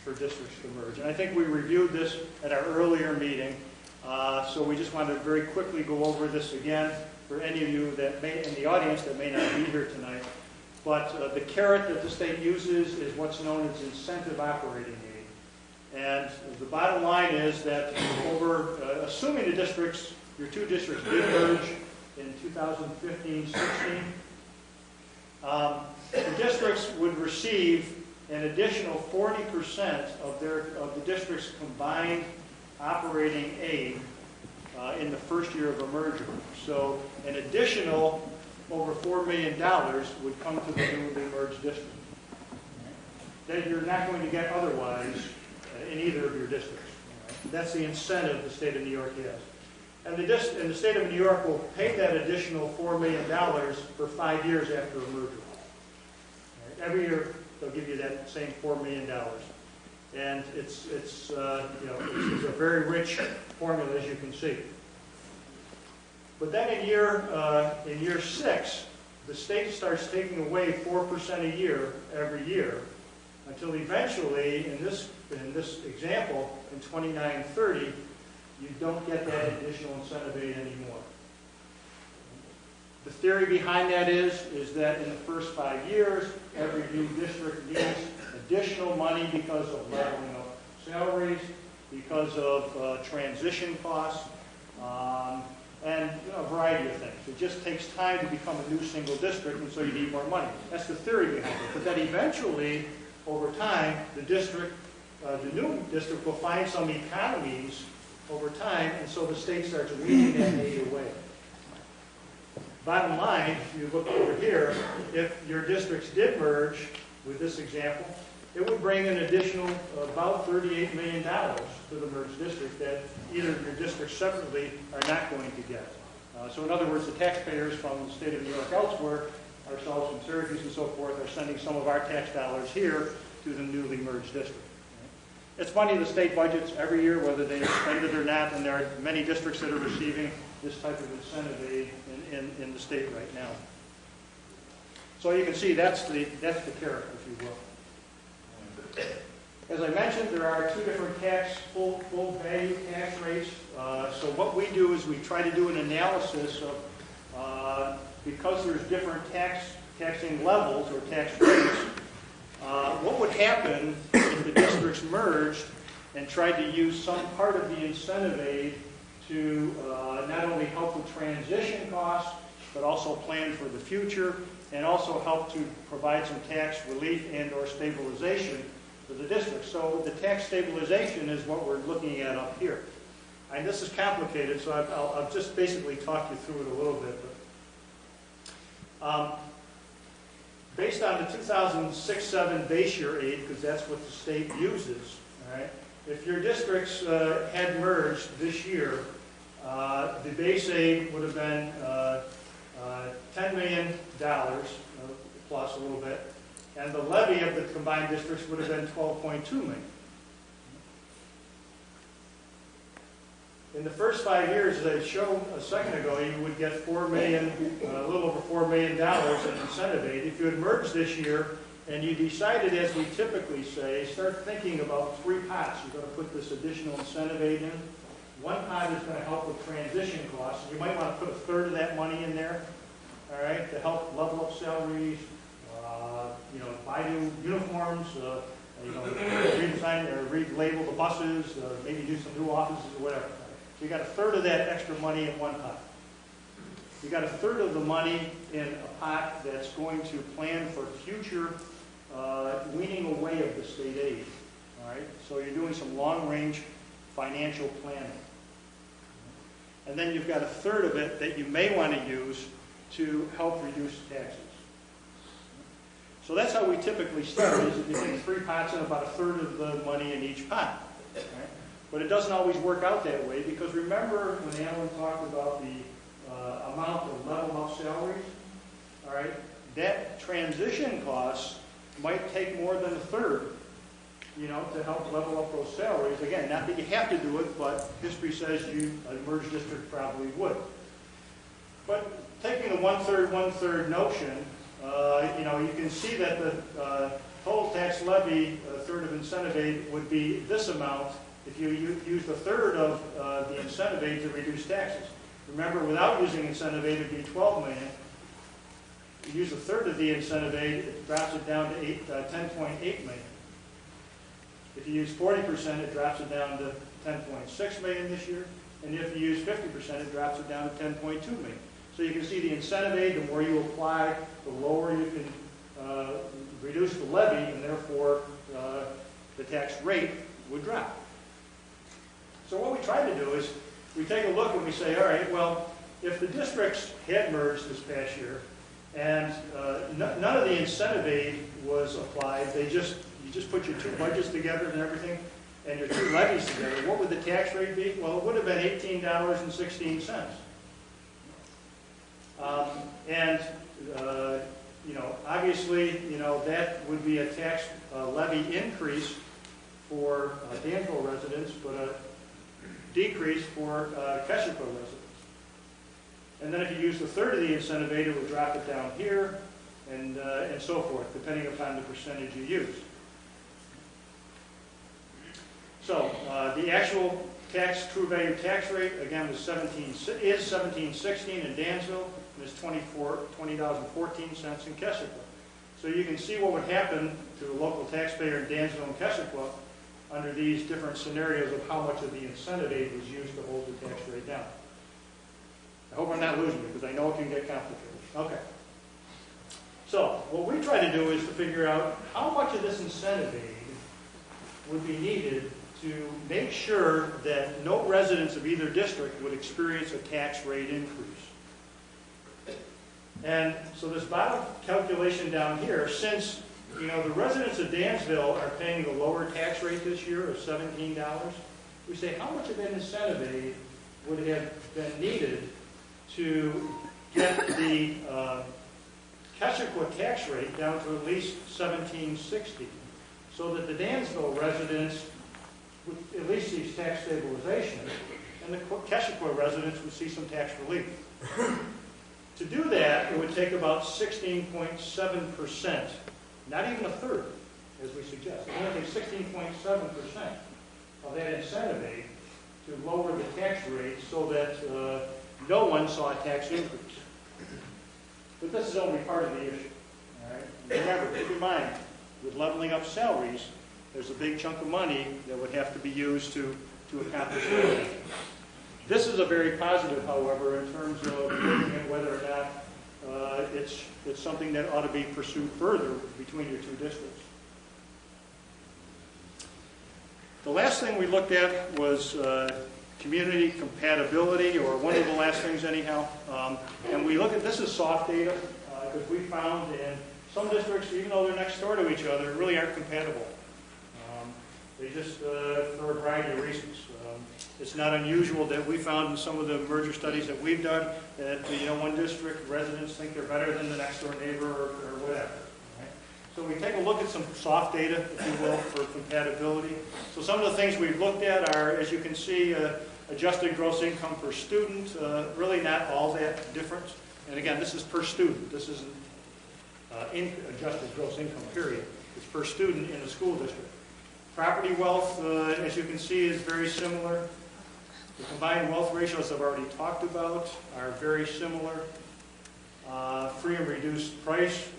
for districts to merge. And I think we reviewed this at our earlier meeting, so we just wanted to very quickly go over this again for any of you that may, in the audience that may not be here tonight. But the carrot that the state uses is what's known as incentive operating aid. And the bottom line is that over, assuming the districts, your two districts did merge in 2015-16, the districts would receive an additional 40% of the district's combined operating aid in the first year of a merger. So an additional over $4 million would come to the newly merged district that you're not going to get otherwise in either of your districts. That's the incentive the state of New York has. And the state of New York will pay that additional $4 million for 5 years after a merger. Every year they'll give you that same $4 million. And it's a very rich formula, as you can see. But then in year 6, the state starts taking away 4% a year every year, until eventually, in this example, in 29-30, you don't get that additional incentive aid anymore. The theory behind that is that in the first 5 years, every new district needs additional money because of leveling of salaries, because of transition costs, and a variety of things. It just takes time to become a new single district, and so you need more money. That's the theory behind it. But then eventually, over time, the new district will find some economies over time, and so the state starts weaning that aid away. Bottom line, if you look over here, if your districts did merge, with this example, it would bring an additional about $38 million to the merged district that either of your districts separately are not going to get. So in other words, the taxpayers from the state of New York elsewhere, ourselves from Syracuse and so forth, are sending some of our tax dollars here to the newly merged district. It's money the state budgets every year, whether they spend it or not, and there are many districts that are receiving this type of incentive aid in the state right now. So you can see that's the carrot, if you will. As I mentioned, there are two different full value tax rates. So what we do is we try to do an analysis of, because there's different taxing levels or tax rates, what would happen if the districts merged and tried to use some part of the incentive aid to not only help with transition costs, but also plan for the future, and also help to provide some tax relief and or stabilization for the district. So the tax stabilization is what we're looking at up here. And this is complicated, so I'll just basically talk you through it a little bit. But, based on the 2006-07 base year aid, because that's what the state uses, all right, if your districts had merged this year, the base aid would have been $10 million plus a little bit, and the levy of the combined districts would have been $12.2 million. In the first 5 years, as I showed a second ago, you would get a little over $4 million in incentive aid. If you had merged this year and you decided, as we typically say, start thinking about 3 pots. You're going to put this additional incentive aid in. One pot is going to help with transition costs. You might want to put a third of that money in there, all right, to help level up salaries, buy new uniforms, redesign or relabel the buses, maybe do some new offices or whatever. So you got a third of that extra money in one pot. You got a third of the money in a pot that's going to plan for future weaning away of the state aid. All right, so you're doing some long-range financial planning. And then you've got a third of it that you may want to use to help reduce taxes. So that's how we typically start, is if you take 3 pots and about a third of the money in each pot. Right? But it doesn't always work out that way, because remember when Alan talked about the amount of level up salaries, all right, that transition costs might take more than a third, to help level up those salaries. Again, not that you have to do it, but history says a merged district probably would. But taking the one-third notion, you can see that the total tax levy, a third of incentive aid, would be this amount if you used a third of the incentive aid to reduce taxes. Remember, without using incentive aid, it would be $12 million. You use a third of the incentive aid, it drops it down to $10.8 million. If you use 40%, it drops it down to $10.6 million this year. And if you use 50%, it drops it down to $10.2 million. So you can see the incentive aid, the more you apply, the lower you can reduce the levy, and therefore the tax rate would drop. So what we try to do is we take a look and we say, all right, well, if the districts had merged this past year and none of the incentive aid was applied, you just put your 2 budgets together and everything, and your 2 levies together, what would the tax rate be? Well, it would have been $18.16. Obviously, that would be a tax levy increase for Danville residents, but a decrease for Keswick residents. And then if you use the third of the incentive aid, it would drop it down here, and so forth, depending upon the percentage you use. So the actual true value tax rate, again, is 17.16 in Dansville, and is $20.14 in Keswick. So you can see what would happen to a local taxpayer in Dansville and Keswick under these different scenarios of how much of the incentive aid was used to hold the tax rate down. I hope I'm not losing you, because I know it can get complicated. Okay. So what we try to do is to figure out how much of this incentive aid would be needed to make sure that no residents of either district would experience a tax rate increase. And so this bottom calculation down here, since the residents of Dansville are paying the lower tax rate this year of $17, we say how much of an incentive aid would have been needed to get the Keswick tax rate down to at least $17.60, so that the Dansville residents would at least see tax stabilization, and the Keswick residents would see some tax relief. To do that, it would take about 16.7%, not even a third, as we suggest. It would take 16.7% of that incentive aid to lower the tax rate so that no one saw a tax increase. But this is only part of the issue. All right? Remember, keep in mind, with leveling up salaries, there's a big chunk of money that would have to be used to accomplish that. This is a very positive, however, in terms of looking at whether or not it's something that ought to be pursued further between your 2 districts. The last thing we looked at was community compatibility, or one of the last things anyhow. And we look at this as soft data, because we found in some districts, even though they're next door to each other, really aren't compatible. They just, for a variety of reasons. It's not unusual that we found in some of the merger studies that we've done that, one district residents think they're better than the next door neighbor or whatever. Right? So we take a look at some soft data, if you will, for compatibility. So some of the things we've looked at are, as you can see, adjusted gross income per student, really not all that different. And again, this is per student. This isn't adjusted gross income, period. It's per student in the school district. Property wealth, as you can see, is very similar. The combined wealth ratios I've already talked about are very similar. Free and reduced price,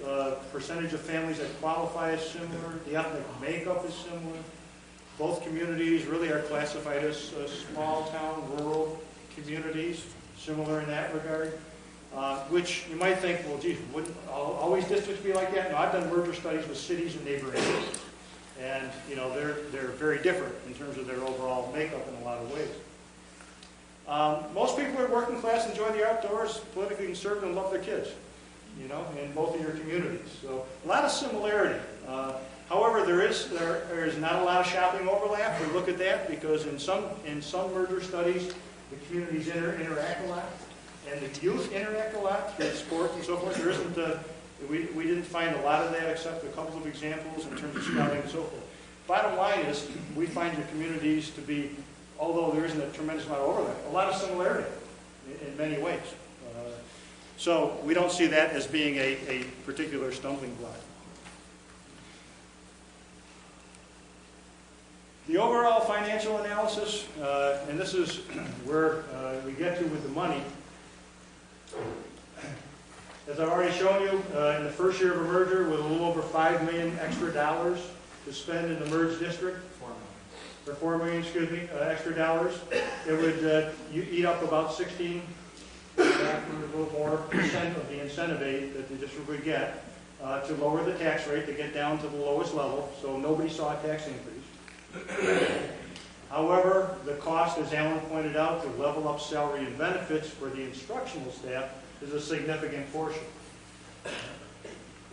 percentage of families that qualify is similar. The ethnic makeup is similar. Both communities really are classified as small town, rural communities, similar in that regard. Which you might think, well, geez, wouldn't always districts be like that? No, I've done merger studies with cities and neighboring cities. And, they're very different in terms of their overall makeup in a lot of ways. Most people who are working class enjoy the outdoors, politically conservative, and love their kids, in both of your communities. So a lot of similarity. However, there is not a lot of shopping overlap. We look at that because in some merger studies, the communities interact a lot, and the youth interact a lot through sports and so forth. There isn't we didn't find a lot of that except a couple of examples in terms of scouting and so forth. Bottom line is, we find your communities to be, although there isn't a tremendous amount of overlap, a lot of similarity in many ways. So we don't see that as being a particular stumbling block. The overall financial analysis, and this is where we get to with the money. As I've already shown you, in the first year of a merger, with a little over $5 million extra dollars to spend in the merged district, or $4 million, extra dollars, it would eat up about 16, a little more percent of the incentive aid that the district would get to lower the tax rate to get down to the lowest level, so nobody saw a tax increase. However, the cost, as Alan pointed out, to level up salary and benefits for the instructional staff is a significant portion.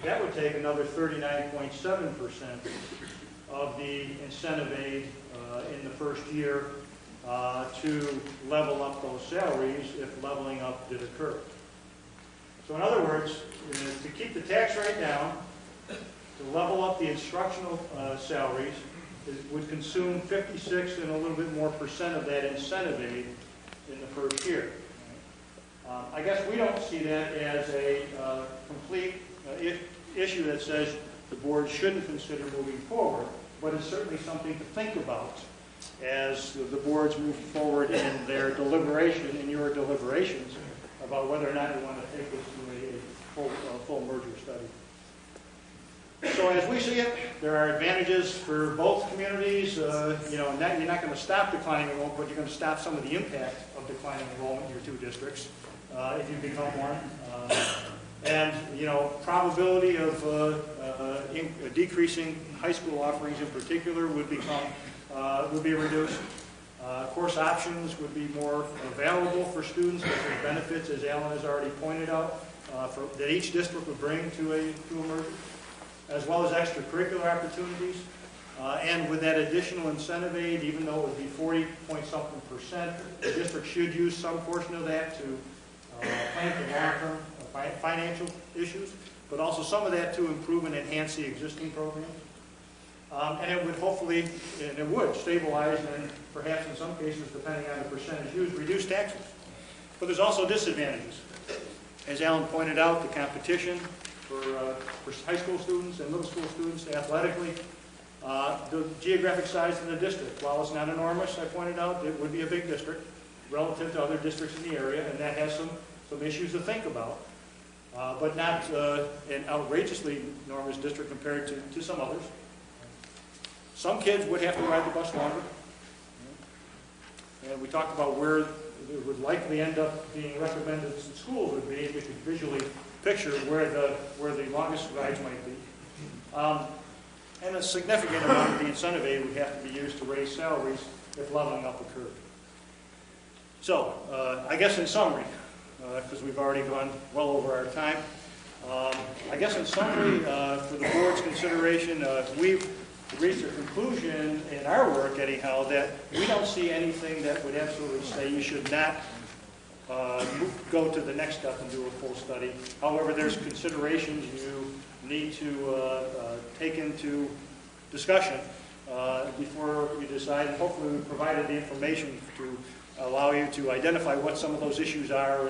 That would take another 39.7% of the incentive aid in the first year to level up those salaries if leveling up did occur. So in other words, to keep the tax rate down, to level up the instructional salaries, it would consume 56 and a little bit more percent of that incentive aid in the first year. I guess we don't see that as a complete issue that says the board shouldn't consider moving forward, but it's certainly something to think about as the boards move forward in their deliberation, in your deliberations, about whether or not you want to take this to a full merger study. So as we see it, there are advantages for both communities. You're not going to stop declining enrollment, but you're going to stop some of the impact of declining enrollment in your two districts if you become one. And probability of decreasing high school offerings in particular would be reduced. Course options would be more available for students, with the benefits, as Alan has already pointed out, that each district would bring to a merger, as well as extracurricular opportunities. And with that additional incentive aid, even though it would be 40-point-something%, the district should use some portion of that to plan for long-term financial issues, but also some of that to improve and enhance the existing programs. And it would hopefully, and it would, stabilize and perhaps in some cases, depending on the percentage used, reduce taxes. But there's also disadvantages. As Alan pointed out, the competition for high school students and middle school students athletically, the geographic size of the district, while it's not enormous, I pointed out, it would be a big district relative to other districts in the area, and that has some issues to think about. But not an outrageously enormous district compared to some others. Some kids would have to ride the bus longer. And we talked about where it would likely end up being recommended schools would be, if you could visually picture where the longest rides might be. And a significant amount of the incentive aid would have to be used to raise salaries if leveling up occurred. So, I guess in summary, because we've already gone well over our time, I guess in summary, for the board's consideration, we've reached a conclusion in our work anyhow that we don't see anything that would absolutely say you should not go to the next step and do a full study. However, there's considerations you need to take into discussion before you decide. And hopefully we provided the information to allow you to identify what some of those issues are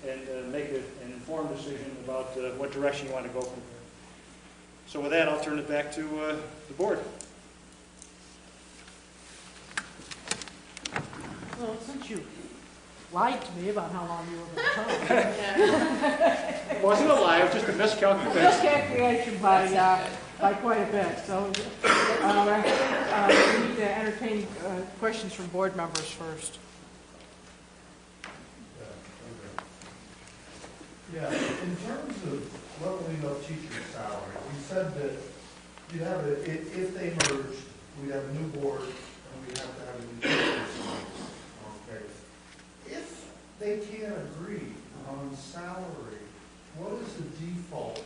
and make an informed decision about what direction you want to go from there. So with that, I'll turn it back to the board. Well, since you lied to me about how long you were going to talk. It wasn't a lie, it was just a miscalculation. Miscalculation by quite a bit. So I think we need to entertain questions from board members first. Yeah, in terms of leveling up teacher salary, we said that you'd have if they merged, we'd have a new board and we'd have to have a new teacher. Okay. If they can't agree on salary, what is the default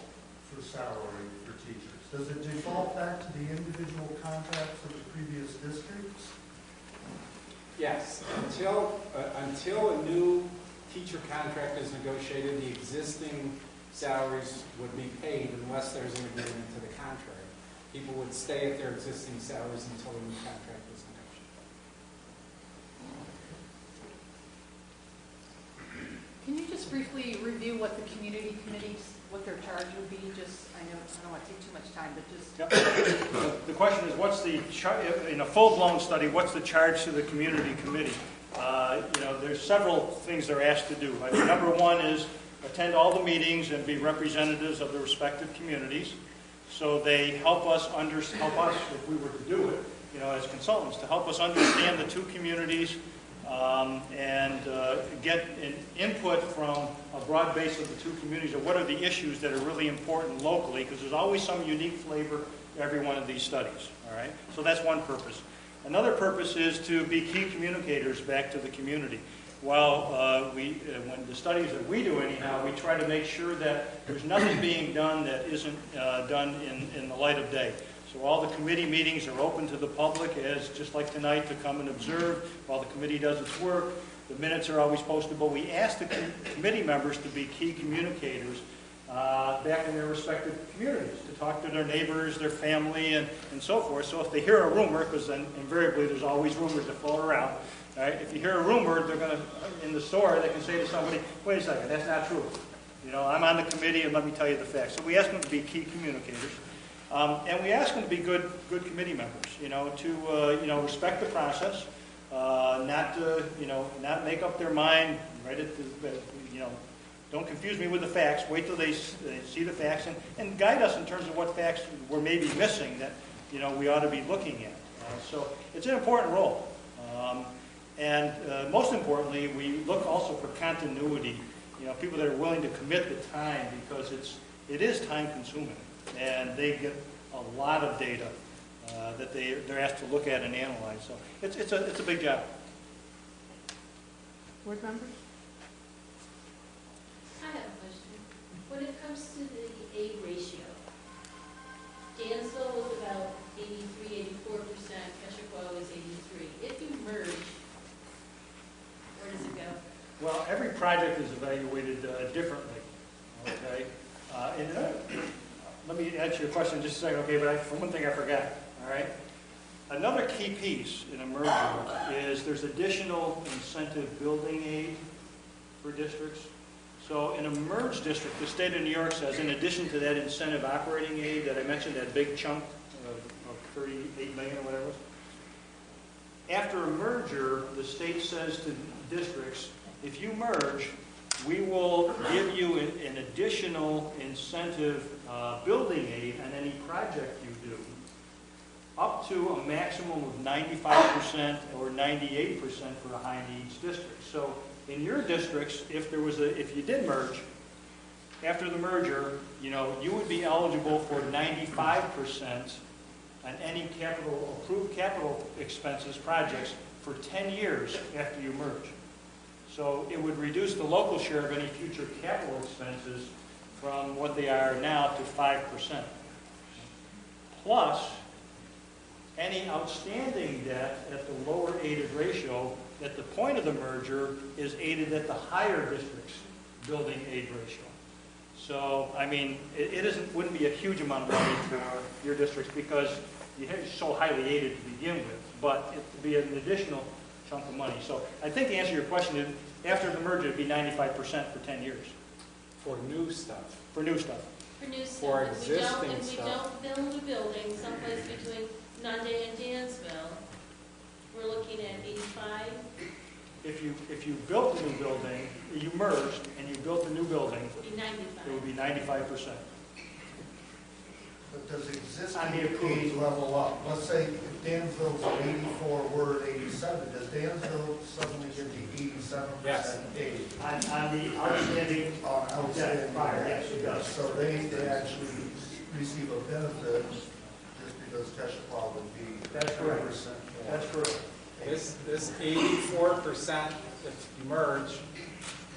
for salary for teachers? Does it default back to the individual contracts of the previous districts? Yes, until a new teacher contract is negotiated, the existing salaries would be paid unless there's an agreement to the contrary. People would stay at their existing salaries until a new contract is negotiated. Can you just briefly review what the community committees, what their charge would be? Just, I don't want to take too much time, but just. Yep. The question is, what's the in a full-blown study, what's the charge to the community committee? There's several things they're asked to do. I mean, number one is attend all the meetings and be representatives of the respective communities. So they help us if we were to do it, as consultants, to help us understand the two communities and get an input from a broad base of the two communities of what are the issues that are really important locally, because there's always some unique flavor to every one of these studies. All right, so that's one purpose. Another purpose is to be key communicators back to the community. While when the studies that we do anyhow, we try to make sure that there's nothing being done that isn't done in the light of day. So all the committee meetings are open to the public, as just like tonight, to come and observe while the committee does its work. The minutes are always postable. We ask the committee members to be key communicators back in their respective communities, to talk to their neighbors, their family, and so forth. So if they hear a rumor, because then invariably there's always rumors that float around, right? If you hear a rumor, they're going to, in the store, they can say to somebody, wait a second, that's not true. I'm on the committee and let me tell you the facts. So we ask them to be key communicators. And we ask them to be good committee members, to respect the process, not make up their mind right at the, don't confuse me with the facts. Wait till they see the facts and guide us in terms of what facts we're maybe missing that we ought to be looking at. So it's an important role. And most importantly, we look also for continuity. People that are willing to commit the time, because it is time consuming, and they get a lot of data that they're asked to look at and analyze. So it's a big job. Board members? I have a question. When it comes to the A ratio, Dansville was about 83, 84%, Keshequa was 83. If you merge, where does it go? Well, every project is evaluated differently, okay? Let me answer your question in just a second, okay? But for one thing I forgot, all right? Another key piece in a merger is there's additional incentive building aid for districts. So in a merged district, the state of New York says, in addition to that incentive operating aid that I mentioned, that big chunk of 38 million or whatever it was, after a merger, the state says to districts, if you merge, we will give you an additional incentive building aid on any project you do, up to a maximum of 95% or 98% for a high needs district. So in your districts, if you did merge, after the merger, you would be eligible for 95% on any approved capital expenses projects for 10 years after you merge. So it would reduce the local share of any future capital expenses from what they are now to 5%. Plus, any outstanding debt at the lower aided ratio at the point of the merger is aided at the higher district's building aid ratio. So, I mean, wouldn't be a huge amount of money for your districts because you're so highly aided to begin with, but it would be an additional chunk of money. So I think the answer to your question is, after the merger, it'd be 95% for 10 years. For new stuff. For new stuff. For new stuff. For If we existing don't- stuff. If we don't build a building someplace between Nunde and Dansville, we're looking at 85. If you built a new building, you merged and you built a new building, Would be 95. it would be 95%. But does On the existing approved. aid level up? Let's say if Dansville's at 84, we're at 87, does Dansville suddenly get the 87% aid? On the outstanding On outstanding? prior, yes, it does. So they actually receive a benefit just because Keshequa would be That's correct. 10% more. That's correct. This 84% that's merged,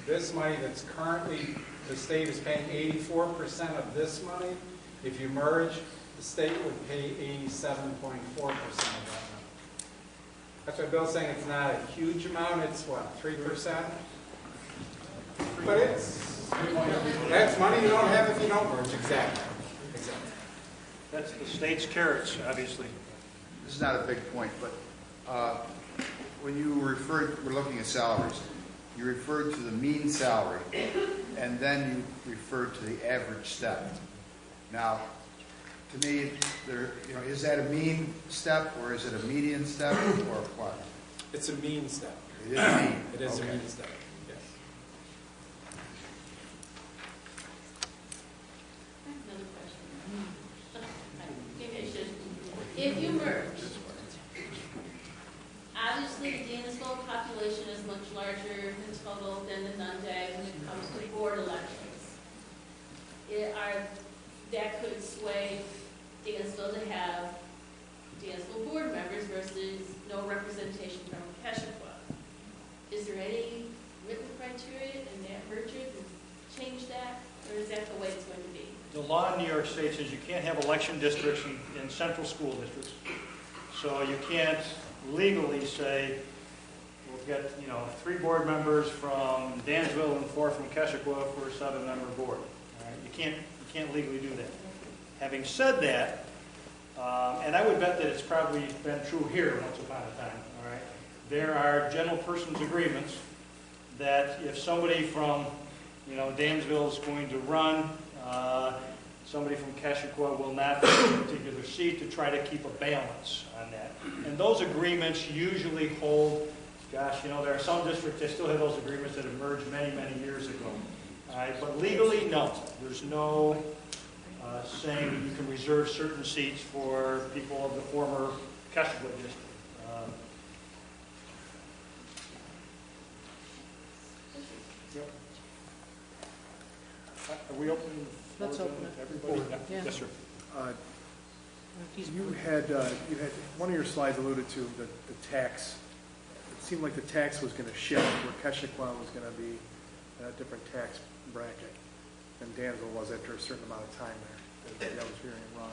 this money that's currently, the state is paying 84% of this money. If you merge, the state would pay 87.4% of that money. That's why Bill's saying it's not a huge amount, it's what, 3%? But that's money you don't have if you don't merge, exactly. That's the state's carrots, obviously. This is not a big point, but when you referred, we're looking at salaries, you referred to the mean salary, and then you referred to the average step. Now, to me, is that a mean step, or is it a median step, or what? It's a mean step. It is mean. It is Okay. a mean step, yes. I have another question. Maybe I should. If you merge, obviously the Dansville population is much larger in total than the Nunde when it comes to board elections. That could sway Dansville to have Dansville board members versus no representation from Keshequa. Is there any written criteria in that merger to change that, or is that the way it's going to be? The law in New York State says you can't have election districts in central school districts. So you can't legally say, we'll get 3 board members from Dansville and 4 from Keshequa for a 7-member board. All right? You can't legally do that. Having said that, and I would bet that it's probably been true here once upon a time, all right? There are general persons agreements that if somebody from, Dansville is going to run, somebody from Keshequa will not take a particular seat to try to keep a balance on that. And those agreements usually hold, there are some districts that still have those agreements that emerged many, many years ago. All right, but legally, no. There's no saying that you can reserve certain seats for people of the former Keshequa district. Yep. Are we open? Let's open it. Everybody? Yeah. Yes, sir. You had one of your slides alluded to the tax. It seemed like the tax was going to shift, where Keshequa was going to be a different tax bracket than Dansville was after a certain amount of time there. Maybe I was hearing it wrong.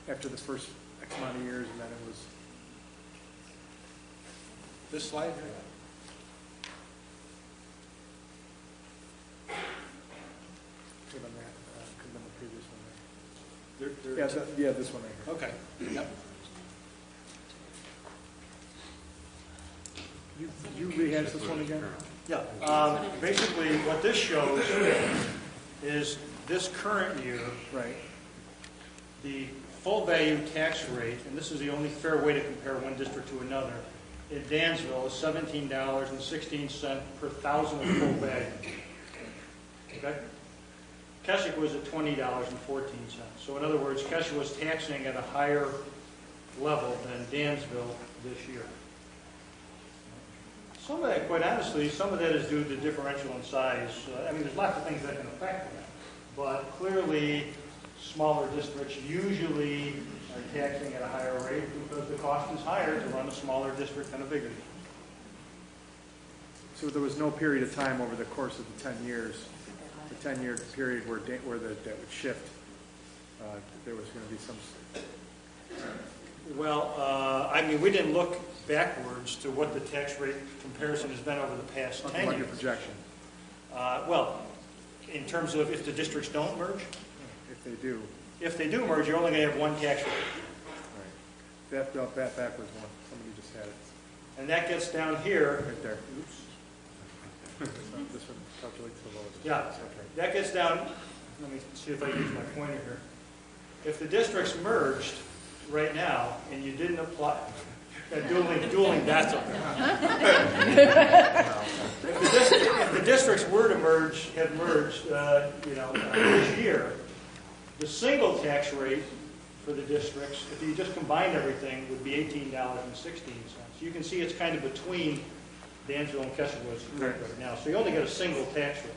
After the first X amount of years, and then it was. This slide? Could have been the previous one there. Yeah, this one right Okay. Yep. here. You rehash this one again? Yeah. Basically, what this shows is this current year, Right. the full value tax rate, and this is the only fair way to compare one district to another, in Dansville is $17.16 per thousand of full value. Okay? Keshequa was at $20.14. So in other words, Keshequa was taxing at a higher level than Dansville this year. Some of that, quite honestly, some of that is due to differential in size. There's lots of things that can affect that. But clearly, smaller districts usually are taxing at a higher rate because the cost is higher to run a smaller district than a bigger district. So there was no period of time over the course of the 10 years, the 10-year period where that would shift. There was going to be some. Well, I mean, we didn't look backwards to what the tax rate comparison has been over the past 10 Like years. your projection. Well, in terms of if the districts don't merge, If they do. if they do merge, you're only going to have one tax rate. Right. That backwards one. Somebody just had it. And that gets down here. Right there. Oops. This one calculates the lowest. Yeah, Okay. that gets down, let me see if I use my pointer here. If the districts merged right now and you didn't apply, dueling dots up there. If the districts were to merge, have merged, this year, the single tax rate for the districts, if you just combined everything, would be $18.16. You can see it's kind of between Dansville and Keswick's rate right now. So you only get a single tax rate.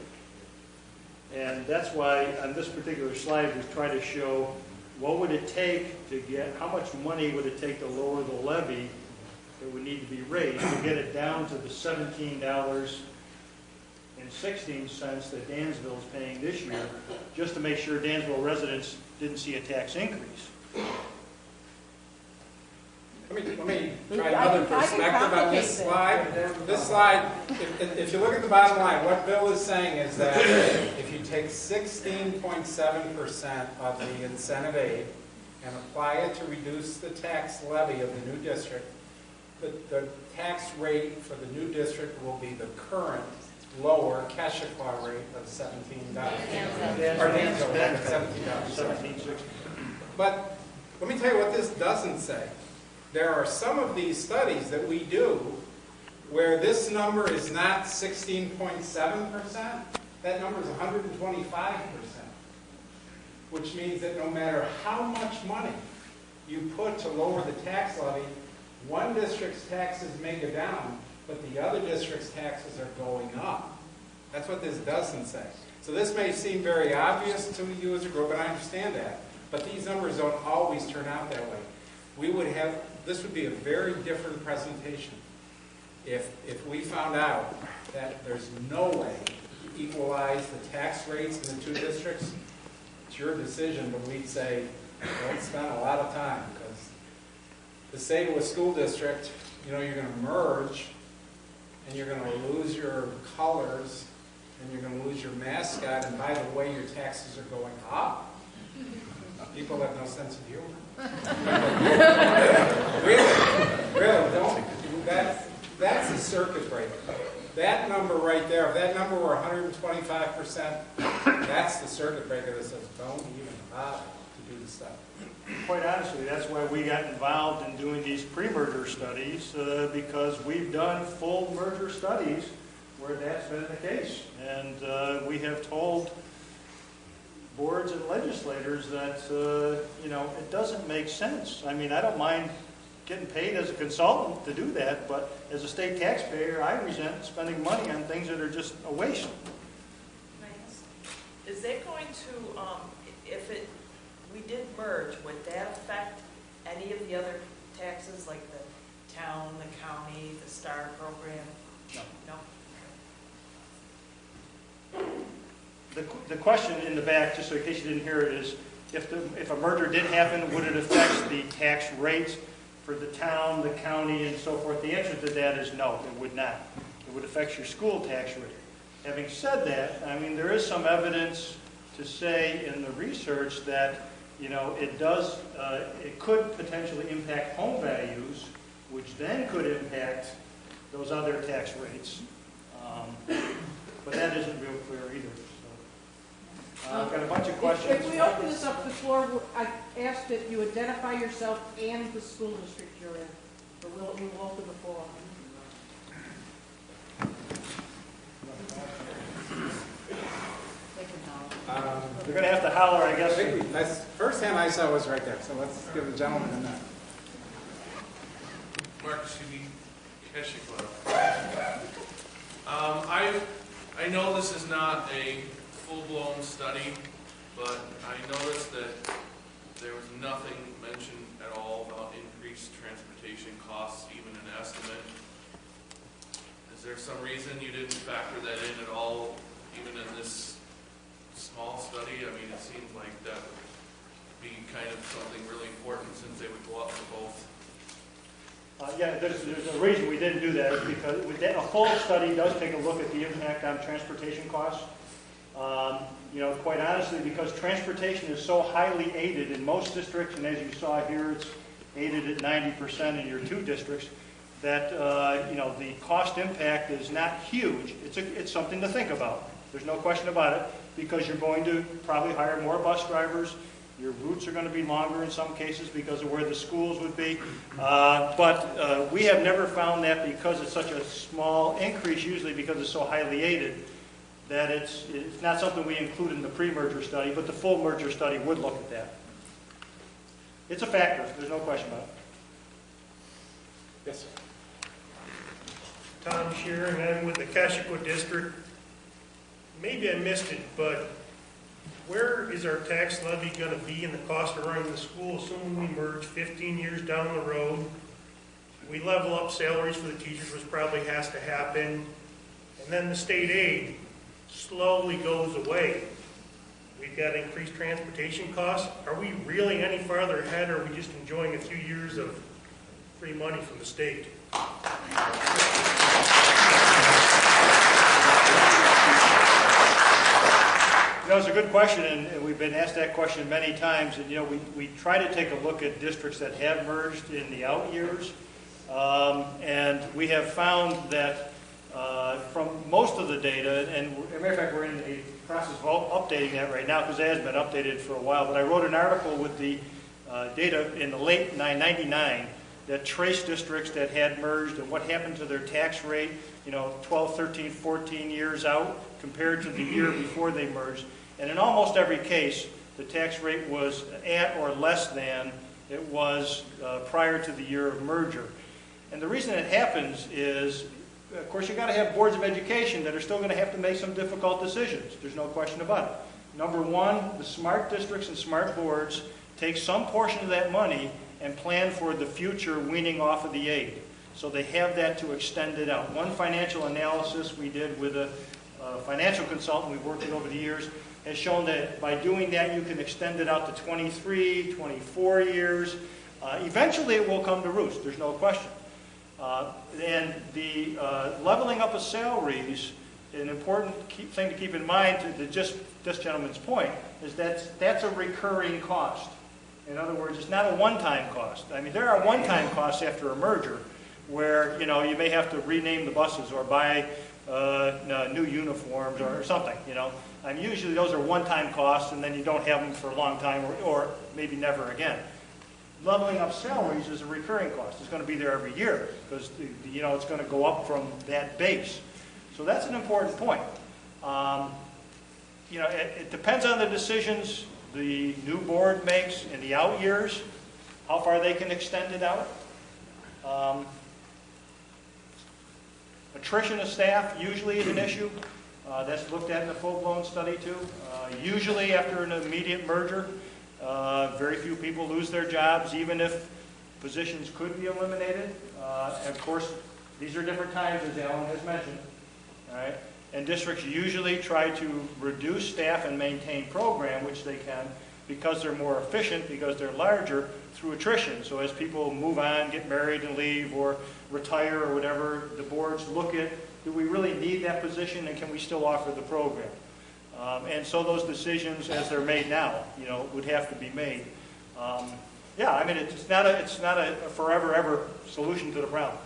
And that's why on this particular slide we try to show what would it take to get, how much money would it take to lower the levy that would need to be raised to get it down to the $17.16 that Dansville is paying this year, just to make sure Dansville residents didn't see a tax increase. Let me try another perspective on this slide. This slide, if you look at the bottom line, what Bill is saying is that if you take 16.7% of the incentive aid and apply it to reduce the tax levy of the new district, the tax rate for the new district will be the current lower Keswick rate of $17. Or $17.60. But let me tell you what this doesn't say. There are some of these studies that we do where this number is not 16.7%, that number is 125%, which means that no matter how much money you put to lower the tax levy, one district's taxes may go down, but the other district's taxes are going up. That's what this doesn't say. So this may seem very obvious to you as a group, and I understand that, but these numbers don't always turn out that way. This would be a very different presentation if we found out that there's no way to equalize the tax rates in the two districts. It's your decision, but we'd say don't spend a lot of time, because to say to a school district, you're going to merge and you're going to lose your colors and you're going to lose your mascot, and by the way, your taxes are going up. People have no sense of humor. Really, don't. That's a circuit breaker. That number right there, if that number were 125%, that's the circuit breaker that says don't even bother to do the stuff. Quite honestly, that's why we got involved in doing these pre-merger studies, because we've done full merger studies where that's been the case. And we have told boards and legislators that, it doesn't make sense. I mean, I don't mind getting paid as a consultant to do that, but as a state taxpayer, I resent spending money on things that are just a waste. Is that going to, if we did merge, would that affect any of the other taxes, like the town, the county, the STAR program? No. The question in the back, just so in case you didn't hear it, is if a merger did happen, would it affect the tax rates for the town, the county, and so forth? The answer to that is no, it would not. It would affect your school tax rate. Having said that, I mean, there is some evidence to say in the research that, it could potentially impact home values, which then could impact those other tax rates. But that isn't real clear either. I've got a bunch of questions. If we open this up to the floor, I ask that you identify yourself and the school district you're in. So we'll open the floor. You're going to have to holler, I guess. That's first hand I saw was right there, so let's give the gentleman a minute. DansKeshMerger. I know this is not a full-blown study, but I noticed that there was nothing mentioned at all about increased transportation costs, even an estimate. Is there some reason you didn't factor that in at all, even in this small study? I mean, it seems like that would be kind of something really important since they would go up for both. Yeah, there's a reason we didn't do that, is because a full study does take a look at the impact on transportation costs. Quite honestly, because transportation is so highly aided in most districts, and as you saw here, it's aided at 90% in your 2 districts, that the cost impact is not huge. It's something to think about. There's no question about it, because you're going to probably hire more bus drivers. Your routes are going to be longer in some cases because of where the schools would be. But we have never found that, because it's such a small increase, usually because it's so highly aided, that it's not something we include in the pre-merger study, but the full merger study would look at that. It's a factor. There's no question about it. Yes, sir. Tom Shearing, I'm with the Keshekwa District. Maybe I missed it, but where is our tax levy going to be in the cost of running the school, assuming we merge 15 years down the road? We level up salaries for the teachers, which probably has to happen, and then the state aid slowly goes away. We've got increased transportation costs. Are we really any farther ahead, or are we just enjoying a few years of free money from the state? It's a good question, and we've been asked that question many times. And we try to take a look at districts that have merged in the out years, and we have found that from most of the data, and as a matter of fact, we're in the process of updating that right now because it hasn't been updated for a while. But I wrote an article with the data in the late 99 that traced districts that had merged and what happened to their tax rate, 12, 13, 14 years out compared to the year before they merged. And in almost every case, the tax rate was at or less than it was prior to the year of merger. And the reason it happens is, of course, you've got to have boards of education that are still going to have to make some difficult decisions. There's no question about it. Number one, the smart districts and smart boards take some portion of that money and plan for the future weaning off of the aid. So they have that to extend it out. One financial analysis we did with a financial consultant we've worked with over the years has shown that by doing that you can extend it out to 23, 24 years. Eventually it will come to roost, there's no question. And the leveling up of salaries, an important thing to keep in mind, to just this gentleman's point, is that's a recurring cost. In other words, it's not a one-time cost. I mean, there are one-time costs after a merger where, you may have to rename the buses or buy new uniforms or something, I mean, usually those are one-time costs and then you don't have them for a long time or maybe never again. Leveling up salaries is a recurring cost. It's going to be there every year because, it's going to go up from that base. So that's an important point. It depends on the decisions the new board makes in the out years, how far they can extend it out. Attrition of staff usually is an issue. That's looked at in a full-blown study too. Usually after an immediate merger, very few people lose their jobs, even if positions could be eliminated. And of course, these are different times, as Alan has mentioned. All right? And districts usually try to reduce staff and maintain program, which they can, because they're more efficient, because they're larger, through attrition. So as people move on, get married and leave, or retire or whatever, the boards look at, do we really need that position and can we still offer the program? And so those decisions, as they're made now, would have to be made. Yeah, I mean, it's not a forever ever solution to the problem.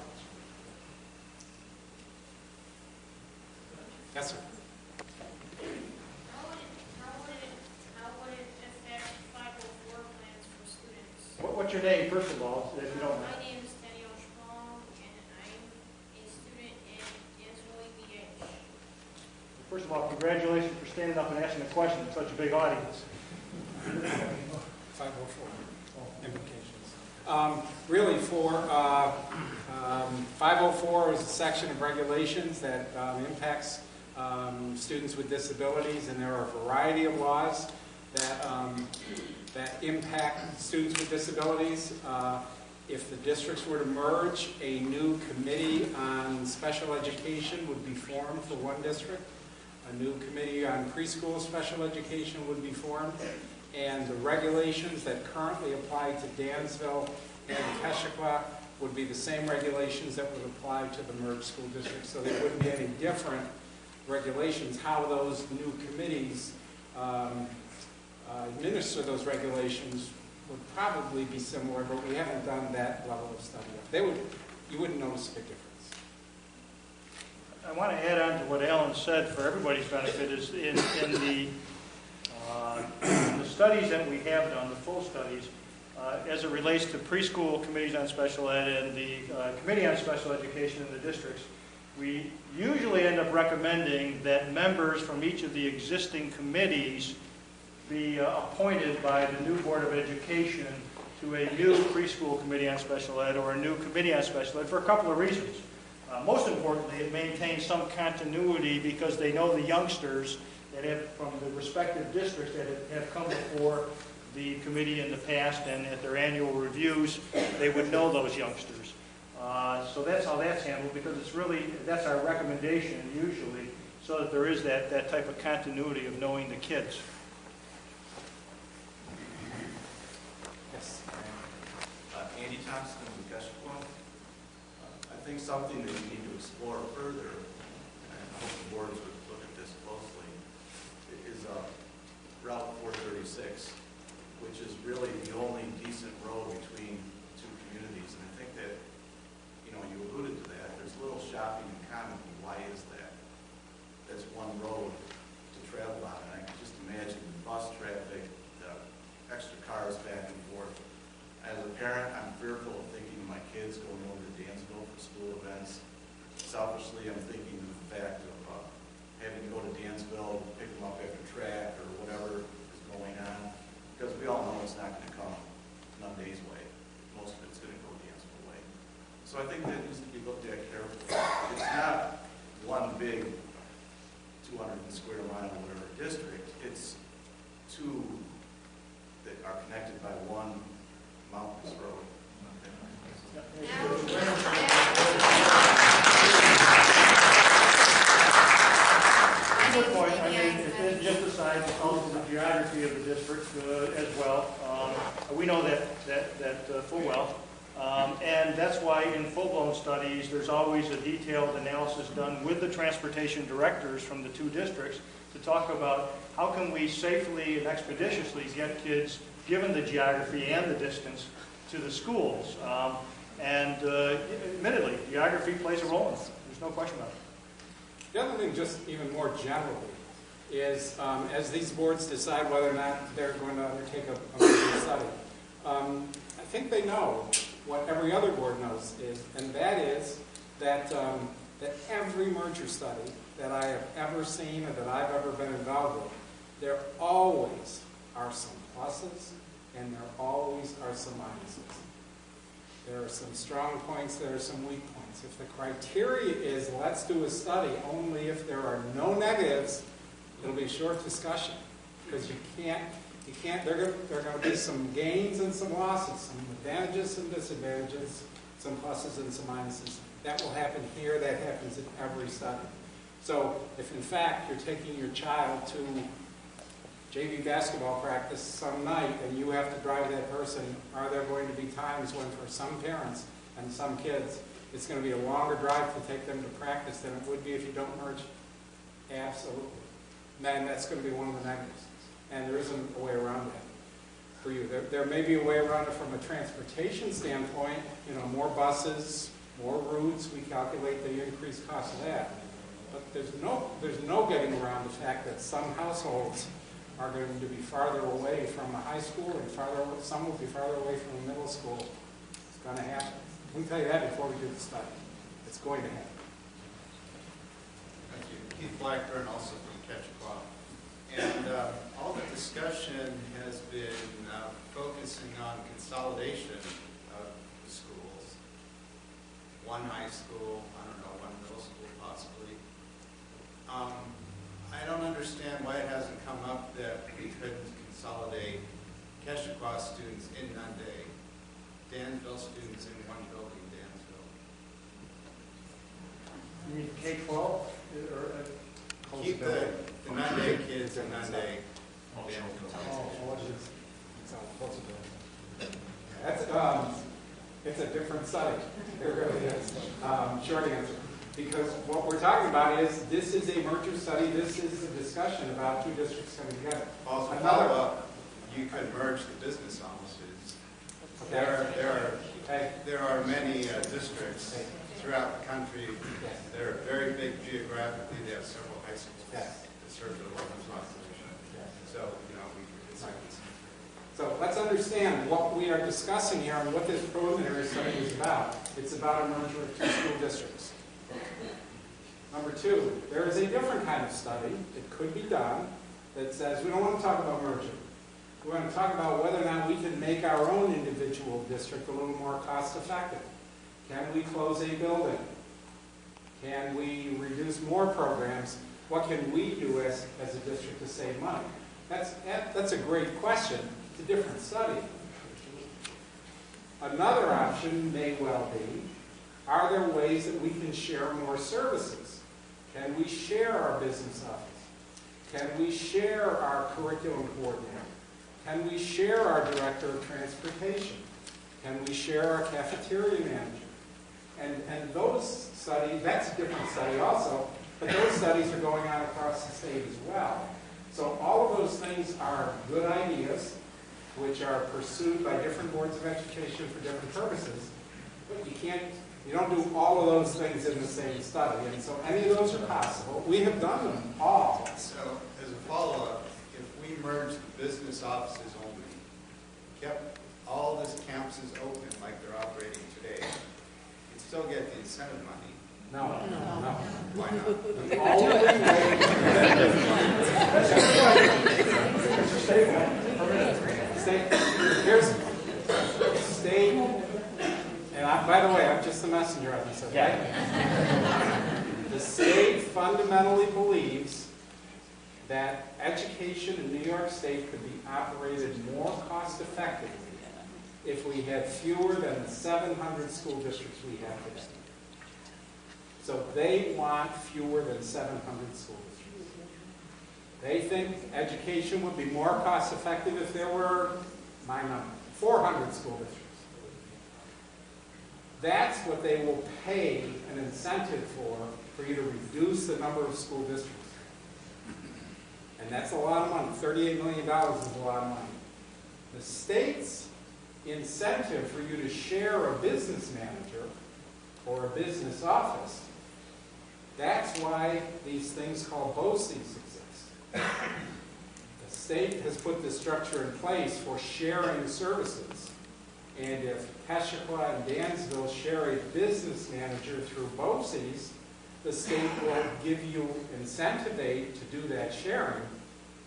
Yes, sir. How would it affect 504 plans for students? What's your name, first of all, if you don't mind? My name is Daniel Schwong, and I'm a student in Dansville EBH. First of all, congratulations for standing up and asking a question to such a big audience. 504 implications. Really, for 504 is a section of regulations that impacts students with disabilities, and there are a variety of laws that impact students with disabilities. If the districts were to merge, a new committee on special education would be formed for one district. A new committee on preschool special education would be formed. And the regulations that currently apply to Dansville and Keshequa would be the same regulations that would apply to the merged school districts. So there wouldn't be any different regulations. How those new committees administer those regulations would probably be similar, but we haven't done that level of study yet. You wouldn't notice a big difference. I want to add on to what Alan said for everybody's benefit is in the studies that we have done, the full studies, as it relates to preschool committees on special ed and the committee on special education in the districts, we usually end up recommending that members from each of the existing committees be appointed by the new Board of Education to a new preschool committee on special ed or a new committee on special ed for a couple of reasons. Most importantly, it maintains some continuity because they know the youngsters that have, from the respective districts that have come before the committee in the past, and at their annual reviews, they would know those youngsters. So that's how that's handled, because it's really, that's our recommendation usually, so that there is that type of continuity of knowing the kids. Yes. Andy Thompson with Keshequa. I think something that we need to explore further, and I hope the boards would look at this closely, is Route 436, which is really the only decent road between two communities. And I think that, you know, you alluded to that. There's little shopping in common. Why is that? That's one road to travel on. And I can just imagine the bus traffic, the extra cars back and forth. As a parent, I'm fearful of thinking of my kids going over to Dansville for school events. Selfishly, I'm thinking of the fact of having to go to Dansville, pick them up after track or whatever is going on. Because we all know it's not going to come Monday's way. Most of it's going to go Dansville way. So I think that needs to be looked at carefully. It's not one big 200 square mile whatever district. It's two that are connected by one mountainous road. Good point. I mean, just aside, also the geography of the district as well. We know that full well. And that's why in full-blown studies, there's always a detailed analysis done with the transportation directors from the two districts to talk about how can we safely and expeditiously get kids, given the geography and the distance, to the schools. Admittedly, geography plays a role in it. There's no question about it. The other thing, just even more generally, is as these boards decide whether or not they're going to undertake a merger study, I think they know what every other board knows is, and that is that every merger study that I have ever seen or that I've ever been involved with, there always are some pluses and there always are some minuses. There are some strong points, there are some weak points. If the criteria is let's do a study only if there are no negatives, it'll be a short discussion because you can't, there are going to be some gains and some losses, some advantages and disadvantages, some pluses and some minuses. That will happen here, that happens in every study. So if in fact you're taking your child to JV basketball practice some night and you have to drive that person, are there going to be times when for some parents and some kids it's going to be a longer drive to take them to practice than it would be if you don't merge? Absolutely. And that's going to be one of the negatives. And there isn't a way around that for you. There may be a way around it from a transportation standpoint, you know, more buses, more routes, we calculate the increased cost of that. But there's no getting around the fact that some households are going to be farther away from a high school and some will be farther away from a middle school. It's going to happen. We can tell you that before we do the study. It's going to happen. Thank you. Keith Blackburn, also from Keshequa. And all the discussion has been focusing on consolidation of the schools. One high school, I don't know, one middle school possibly. I don't understand why it hasn't come up that we couldn't consolidate Keshequa students in Nunde Danville students in one building, Dansville. You mean K-12 or? Keep the non-day kids in non-day. It's a different study. It really is. Short answer. Because what we're talking about is, this is a merger study, this is a discussion about two districts coming together. Also, follow-up, you could merge the business offices. There are many districts throughout the country. They're very big geographically. They have several high schools that serve the local population. So, So let's understand what we are discussing here and what this preliminary study is about. It's about a merger of two school districts. Number two, there is a different kind of study that could be done that says we don't want to talk about merger. We want to talk about whether or not we can make our own individual district a little more cost effective. Can we close a building? Can we reduce more programs? What can we do as a district to save money? That's a great question. It's a different study. Another option may well be, are there ways that we can share more services? Can we share our business office? Can we share our curriculum coordinator? Can we share our director of transportation? Can we share our cafeteria manager? And those studies, that's a different study also, but those studies are going on across the state as well. So all of those things are good ideas, which are pursued by different boards of education for different purposes, but you don't do all of those things in the same study, and so any of those are possible. We have done them all. So, as a follow-up, if we merge the business offices only, kept all these campuses open like they're operating today, you still get the incentive money. No. Why not? The only way, state, and by the way, I'm just the messenger of this, okay? The state fundamentally believes that education in New York State could be operated more cost effectively if we had fewer than the 700 school districts we have today. So they want fewer than 700 school districts. They think education would be more cost effective if there were, 400 school districts. That's what they will pay an incentive for you to reduce the number of school districts. And that's a lot of money. $38 million is a lot of money. The state's incentive for you to share a business manager or a business office, that's why these things called BOCES exist. The state has put this structure in place for sharing services. And if Keshequa and Dansville share a business manager through BOCES, the state will give you incentive aid to do that sharing.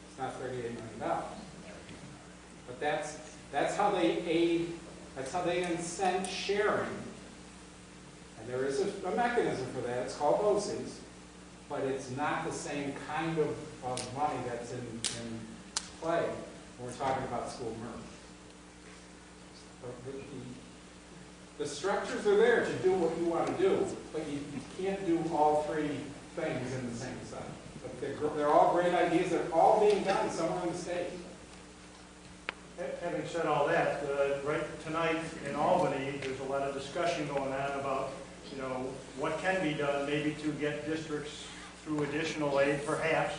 It's not $38 million. But that's how they aid, that's how they incent sharing. And there is a mechanism for that. It's called BOCES, but it's not the same kind of money that's in play when we're talking about school merge. The structures are there to do what you want to do, but you can't do all three things in the same study. But they're all great ideas. They're all being done somewhere in the state. Having said all that, right tonight in Albany, there's a lot of discussion going on about, what can be done maybe to get districts through additional aid, perhaps,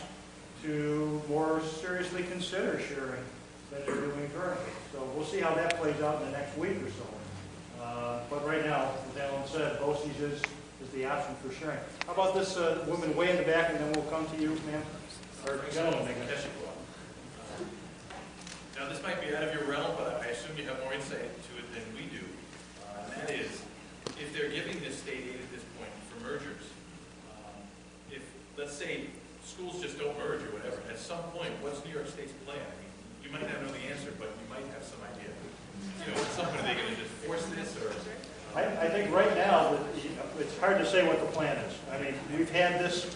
to more seriously consider sharing than they're doing currently. So we'll see how that plays out in the next week or so. But right now, as Alan said, BOCES is the option for sharing. How about this woman way in the back, and then we'll come to you, ma'am, or gentleman, I guess. Now, this might be out of your realm, but I assume you have more insight to it than we do. And that is, if they're giving this state aid at this point for mergers, if, let's say, schools just don't merge or whatever, at some point, what's New York State's plan? I mean, you might not know the answer, but you might have some idea. At some point, are they going to just force this, or? I think right now, it's hard to say what the plan is. I mean, we've had this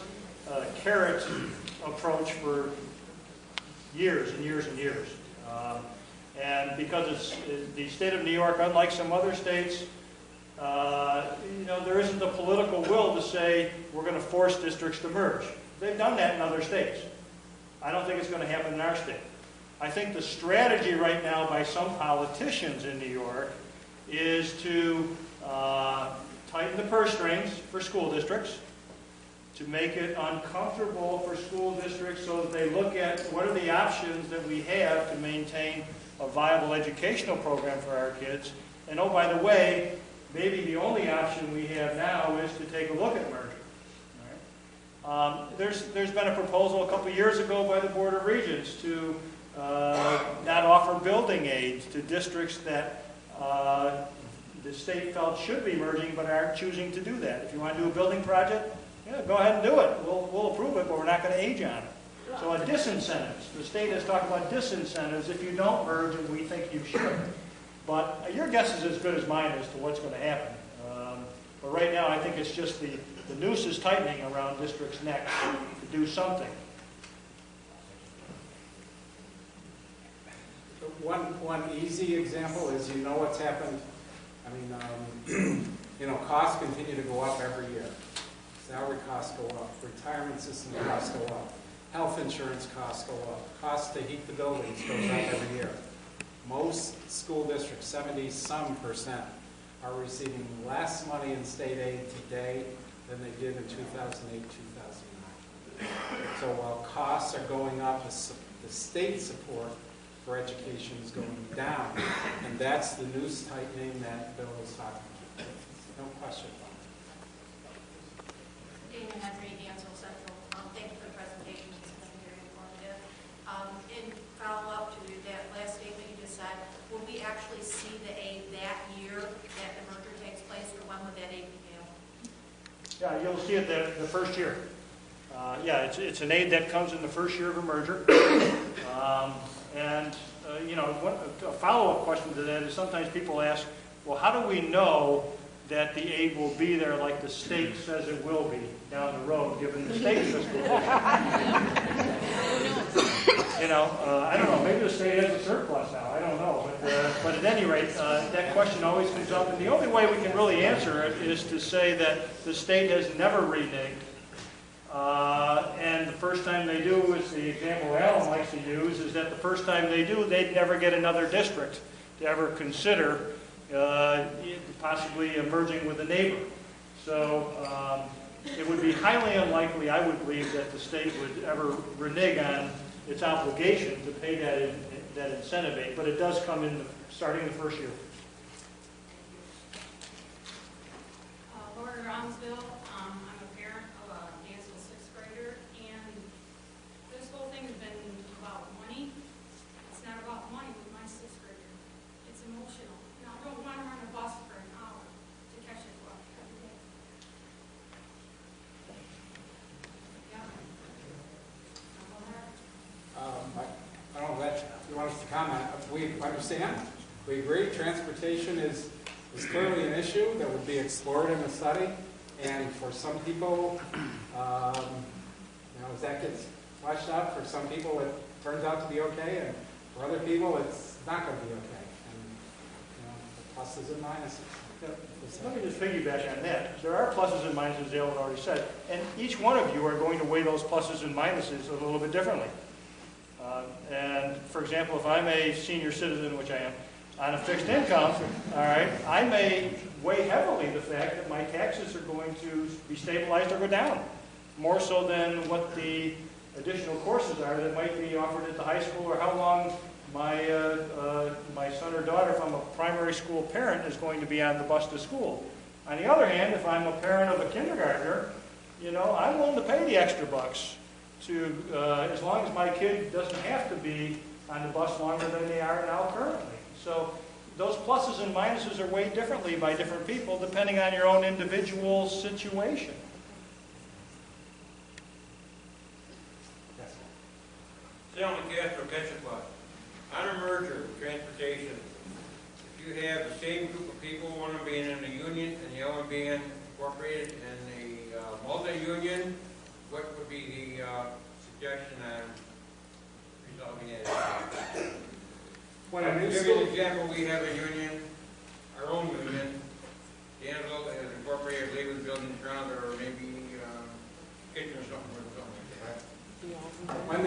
carrot approach for years and years and years. And because the state of New York, unlike some other states, there isn't the political will to say we're going to force districts to merge. They've done that in other states. I don't think it's going to happen in our state. I think the strategy right now by some politicians in New York is to tighten the purse strings for school districts, to make it uncomfortable for school districts so that they look at what are the options that we have to maintain a viable educational program for our kids. And oh, by the way, maybe the only option we have now is to take a look at merger. All right? There's been a proposal a couple years ago by the Board of Regents to not offer building aids to districts that the state felt should be merging but aren't choosing to do that. If you want to do a building project, yeah, go ahead and do it. We'll approve it, but we're not going to age on it. So disincentives. The state has talked about disincentives if you don't merge, and we think you should. But your guess is as good as mine as to what's going to happen. But right now, I think it's just the noose is tightening around districts' necks to do something. One easy example is what's happened. I mean, costs continue to go up every year. Salary costs go up. Retirement system costs go up. Health insurance costs go up. Cost to heat the buildings goes up every year. Most school districts, 70-some%, are receiving less money in state aid today than they did in 2008, 2009. So while costs are going up, the state support for education is going down, and that's the noose tightening that Bill was talking about. No question about it. Dana Henry, Dansville Central. Thank you for the presentation. It's been very informative. In follow-up to that last statement you just said, will we actually see the aid that year that the merger takes place, or when would that aid be due? Yeah, you'll see it the first year. It's an aid that comes in the first year of a merger. A follow-up question to that is sometimes people ask, well, how do we know that the aid will be there like the state says it will be down the road, given the state's fiscal position? I don't know. Maybe the state has a surplus now. I don't know. But at any rate, that question always comes up. And the only way we can really answer it is to say that the state has never reneged. And the first time they do, is the example Alan likes to use, is that the first time they do, they'd never get another district to ever consider possibly merging with a neighbor. So it would be highly unlikely, I would believe, that the state would ever renege on its obligation to pay that incentive aid, but it does come in starting the first year. Laura Romsville, I'm a parent of a Dansville sixth grader, and this whole thing has been about money. It's not about money with my sixth grader. It's emotional. I don't want to run a bus for an hour to catch a bus every day. I don't know if you want us to comment. We understand. We agree. Transportation is clearly an issue that would be explored in the study. And for some people, as that gets fleshed out, for some people it turns out to be okay, and for other people it's not going to be okay. And the pluses and minuses. Let me just piggyback on that. There are pluses and minuses, as Alan already said, and each one of you are going to weigh those pluses and minuses a little bit differently. And for example, if I'm a senior citizen, which I am, on a fixed income, all right, I may weigh heavily the fact that my taxes are going to be stabilized or go down, more so than what the additional courses are that might be offered at the high school, or how long my son or daughter, if I'm a primary school parent, is going to be on the bus to school. On the other hand, if I'm a parent of a kindergartner, I'm willing to pay the extra bucks to, as long as my kid doesn't have to be on the bus longer than they are now currently. So those pluses and minuses are weighed differently by different people depending on your own individual situation. Selling Castro Ketchupot. On a merger, transportation, if you have the same group of people, one of them being in a union and the other being incorporated in a multi-union, what would be the suggestion on resolving that? When a new Give you school, an example, we have a union, our own union, Danville has incorporated labor buildings ground, or maybe kitchen or something like that. when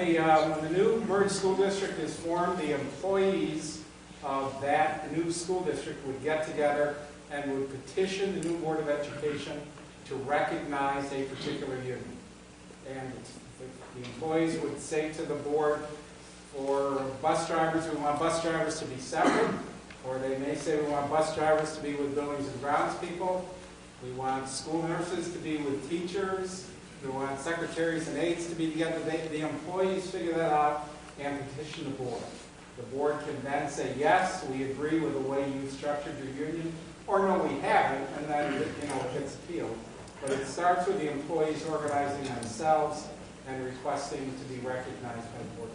the new merged school district is formed, the employees of that new school district would get together and would petition the new Board of Education to recognize a particular union. And the employees would say to the board, for bus drivers, we want bus drivers to be separate, or they may say we want bus drivers to be with buildings and grounds people, we want school nurses to be with teachers, we want secretaries and aides to be together. The employees figure that out and petition the board. The board can then say, yes, we agree with the way you structured your union, or no, we haven't, and then it gets appealed. But it starts with the employees organizing themselves and requesting to be recognized by the board.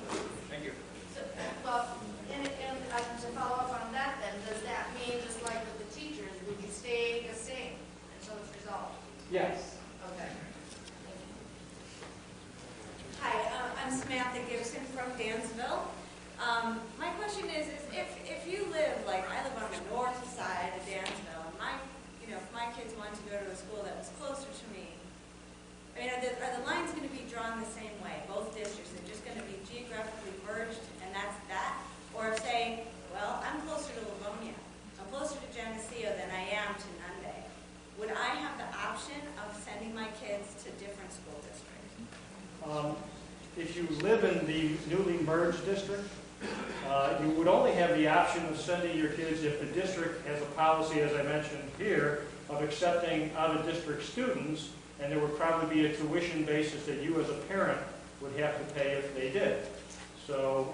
Thank you. So, well, and to follow up on that then, does that mean, just like with the teachers, would you stay the same until it's resolved? Yes. Okay. Hi, I'm Samantha Gibson from Dansville. My question is if you live, like I live on the north side of Dansville, and if my kids want to go to a school that was closer to me, I mean, are the lines going to be drawn the same way? Both districts are just going to be geographically merged, and that's that? Or if saying, well, I'm closer to Livonia, I'm closer to Geneseo than I am to Nunde, would I have the option of sending my kids to different school districts? If you live in the newly merged district, you would only have the option of sending your kids if the district has a policy, as I mentioned here, of accepting out-of-district students, and there would probably be a tuition basis that you as a parent would have to pay if they did. So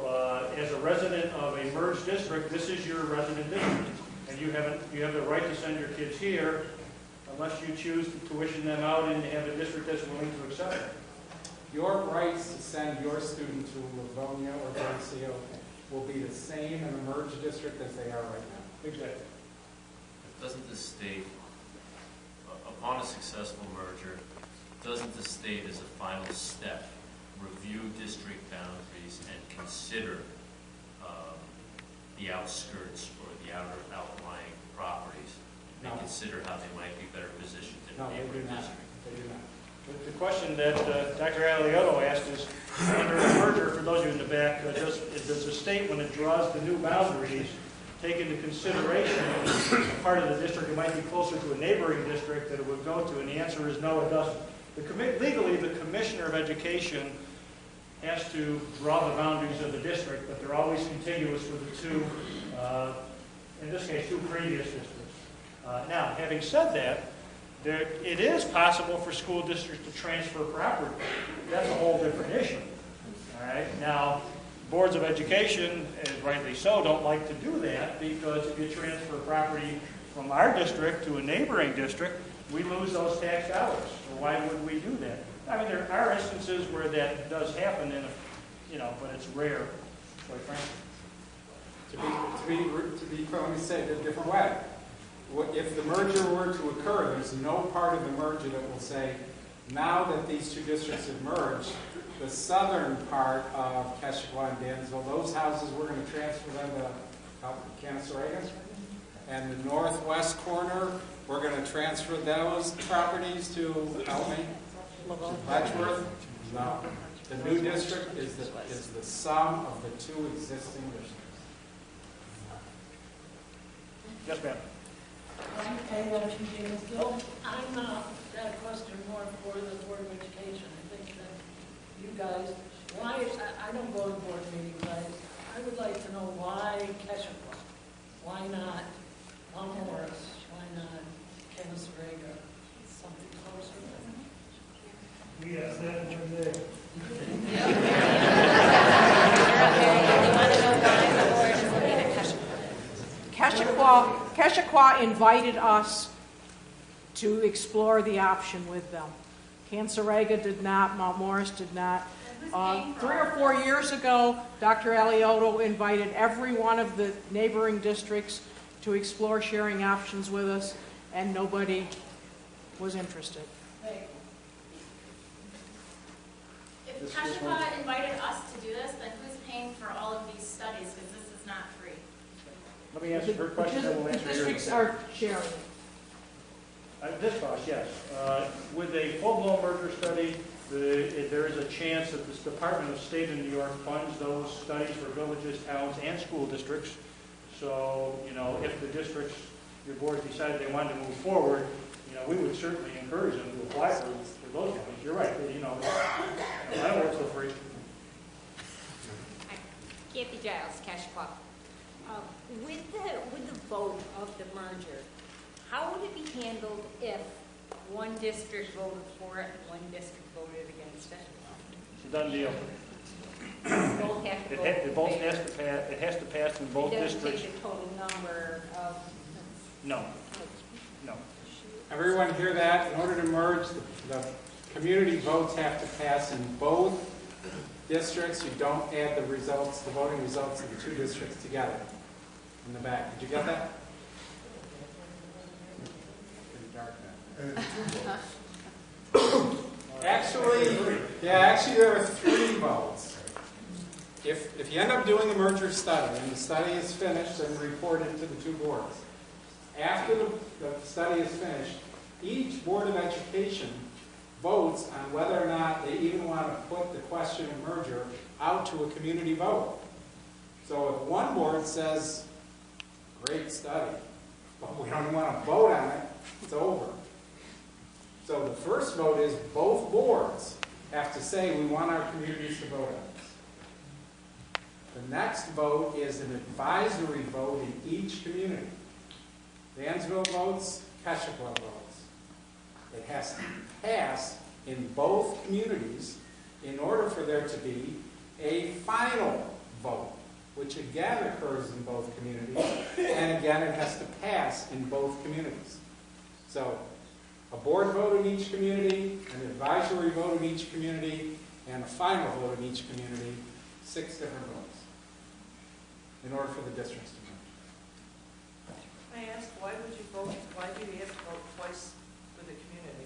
as a resident of a merged district, this is your resident district, and you have the right to send your kids here unless you choose to tuition them out and have a district that's willing to accept them. Your rights to send your student to Livonia or Geneseo will be the same in the merged district as they are right now. Exactly. Doesn't the state, upon a successful merger, doesn't the state as a final step review district boundaries and consider the outskirts or the outlying properties and consider how they might be better positioned in a neighboring district? They do not. The question that Dr. Aliotto asked is, under a merger, for those of you in the back, does the state, when it draws the new boundaries, take into consideration part of the district that might be closer to a neighboring district that it would go to? And the answer is no, it doesn't. Legally, the Commissioner of Education has to draw the boundaries of the district, but they're always contiguous with the two, in this case, two previous districts. Now, having said that, it is possible for school districts to transfer property. That's a whole different issue. All right. Now, boards of education, and rightly so, don't like to do that because if you transfer property from our district to a neighboring district, we lose those tax dollars. So why would we do that? I mean, there are instances where that does happen, but it's rare, quite frankly. Let me say it a different way. If the merger were to occur, there's no part of the merger that will say, now that these two districts have merged, the southern part of Keshequa and Dansville, those houses, we're going to transfer them to Canaseraga. And the northwest corner, we're going to transfer those properties to, help me, Letchworth? No. The new district is the sum of the two existing districts. Yes, ma'am. I'm got a question more for the Board of Education. I think that you guys, I don't go to board meetings, I would like to know why Keshequa? Why not Mount Morris? Why not Canaseraga? Something closer than We asked that one day. Keshequa invited us to explore the option with them. Canaseraga did not, Mount Morris did not. 3 or 4 years ago, Dr. Aliotto invited every one of the neighboring districts to explore sharing options with us, and nobody was interested. If Keshequa invited us to do this, then who's paying for all of these studies? Because this is not free. Let me answer her question, then we'll answer yours. Districts are sharing. This cost, yes. With a full-blown merger study, there is a chance that the Department of State of New York funds those studies for villages, towns, and school districts. So, if the districts, your board decided they wanted to move forward, we would certainly encourage them to apply for those ones. You're right, I don't work for free. Kathy Giles, Keshua. With the vote of the merger, how would it be handled if one district voted for it and one district voted against it? It's a done deal. Both have to vote. It has to pass in both districts. It doesn't take the total number of... No. Everyone hear that? In order to merge, the community votes have to pass in both districts. You don't add the voting results of the two districts together in the back. Did you get that? Actually, there are 3 votes. If you end up doing a merger study and the study is finished and reported to the 2 boards, after the study is finished, each Board of Education votes on whether or not they even want to put the question of merger out to a community vote. So if one board says, great study, but we don't want to vote on it, it's over. So the first vote is both boards have to say we want our communities to vote on this. The next vote is an advisory vote in each community. Dansville votes, Keshua votes. It has to pass in both communities in order for there to be a final vote, which again occurs in both communities, and again it has to pass in both communities. So a board vote in each community, an advisory vote in each community, and a final vote in each community, 6 different votes in order for the districts to merge. Can I ask, why do you have to vote twice for the community?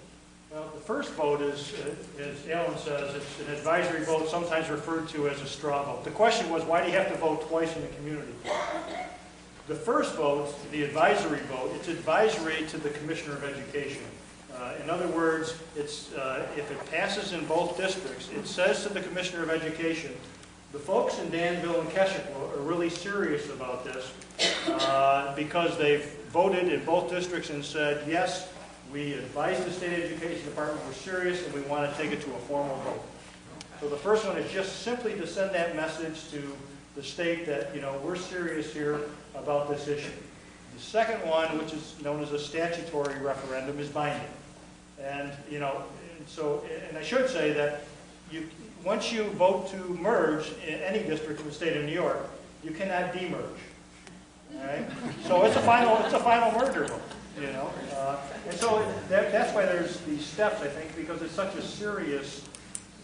Well, the first vote is, as Alan says, it's an advisory vote, sometimes referred to as a straw vote. The question was, why do you have to vote twice in the community? The first vote, the advisory vote, it's advisory to the Commissioner of Education. In other words, it's if it passes in both districts, it says to the Commissioner of Education, the folks in Danville and Keshua are really serious about this because they've voted in both districts and said, yes, we advise the State Education Department, we're serious, and we want to take it to a formal vote. So the first one is just simply to send that message to the state that, we're serious here about this issue. The second one, which is known as a statutory referendum, is binding. And, and I should say that once you vote to merge in any district in the state of New York, you cannot demerge. All right? So it's a final merger vote. And so that's why there's these steps, I think, because it's such a serious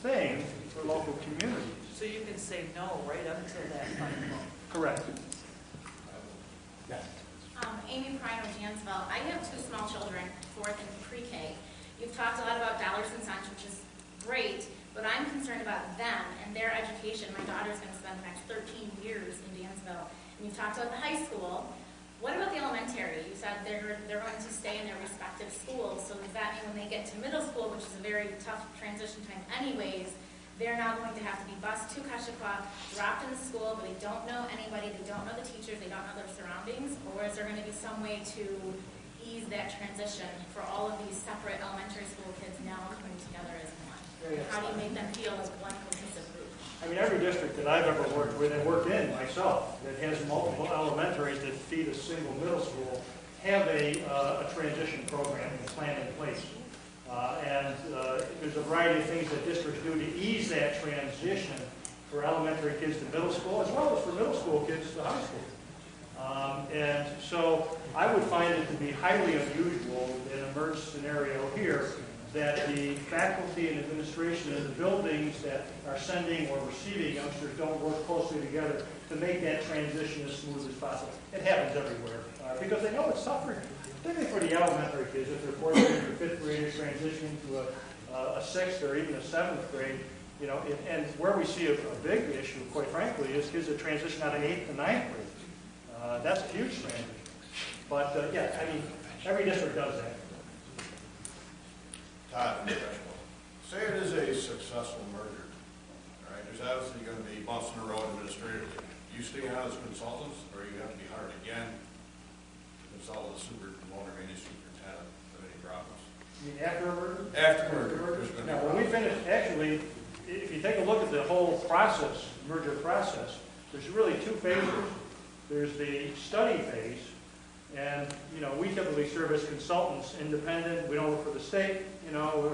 thing for local communities. So you can say no right up to that final vote. Correct. Yes. Amy Pryor, Dansville. I have 2 small children, 4th and pre-K. You've talked a lot about dollars and cents, which is great, but I'm concerned about them and their education. My daughter's going to spend the next 13 years in Dansville. And you've talked about the high school. What about the elementary? You said they're going to stay in their respective schools, so does that mean when they get to middle school, which is a very tough transition time anyways, they're now going to have to be bused to Keshua, dropped in the school, but they don't know anybody, they don't know the teachers, they don't know their surroundings, or is there going to be some way to ease that transition for all of these separate elementary school kids now coming together as one? How do you make them feel as one cohesive group? I mean, every district that I've ever worked with and worked in myself that has multiple elementaries that feed a single middle school have a transition program and plan in place. And there's a variety of things that districts do to ease that transition for elementary kids to middle school, as well as for middle school kids to high school. And so I would find it to be highly unusual in a merged scenario here that the faculty and administration in the buildings that are sending or receiving youngsters don't work closely together to make that transition as smooth as possible. It happens everywhere because they know it's suffering, particularly for the elementary kids. If they're 4th graders or 5th graders transitioning to a 6th or even a 7th grade, and where we see a big issue, quite frankly, is kids that transition out of 8th to 9th grade. That's a huge transition. But, yeah, I mean, every district does that. Todd, say it is a successful merger, all right? There's obviously going to be bumps in the road administratively. Do you stay on as consultants, or you have to be hired again to consult with the superintendent or any superintendent of any problems? You mean after a merger? After merger. there's gonna be Now, when we problems. finish, actually, if you take a look at the whole process, merger process, there's really two phases. There's the study phase, and, you know, we typically serve as consultants, independent, we don't work for the state, you know,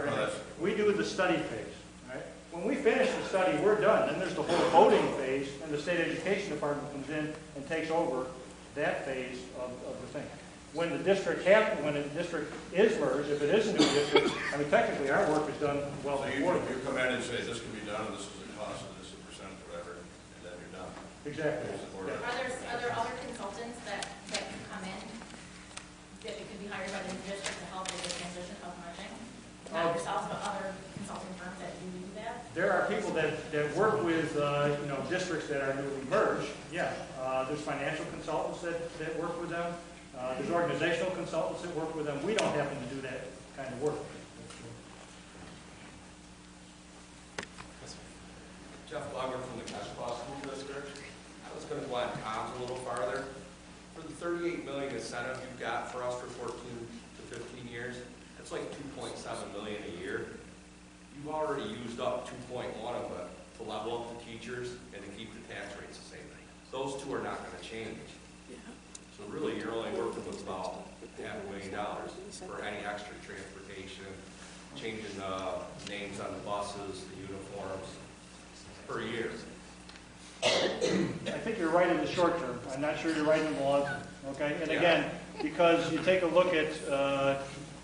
we do the study phase, right? When we finish the study, we're done. Then there's the whole voting phase, and the state education department comes in and takes over that phase of the thing. When the district is merged, if it is a new district, I mean, technically, our work is done well So before. you come in and say, this can be done, and this is the cost, and this is the percent, whatever, and then you're done. Exactly. Are there other consultants that can come in, that could be hired by the district to help with the transition of merging? Not yourselves, but other consulting firms that do that? There are people that work with, you know, districts that are newly merged, yeah. There's financial consultants that work with them. There's organizational consultants that work with them. We don't happen to do that kind of work. Jeff Lager from the Keshwa School District. I was going to go on Tom's a little farther. For the $38 million incentive you've got for us for 14 to 15 years, that's like $2.7 million a year. You've already used up 2.1 of it to level up the teachers and to keep the tax rates the same. Those two are not going to change. So really, you're only working with about $500,000 for any extra transportation, changing the names on the buses, the uniforms, per year. I think you're right in the short term. I'm not sure you're right in the long term. Okay? And again, because you take a look at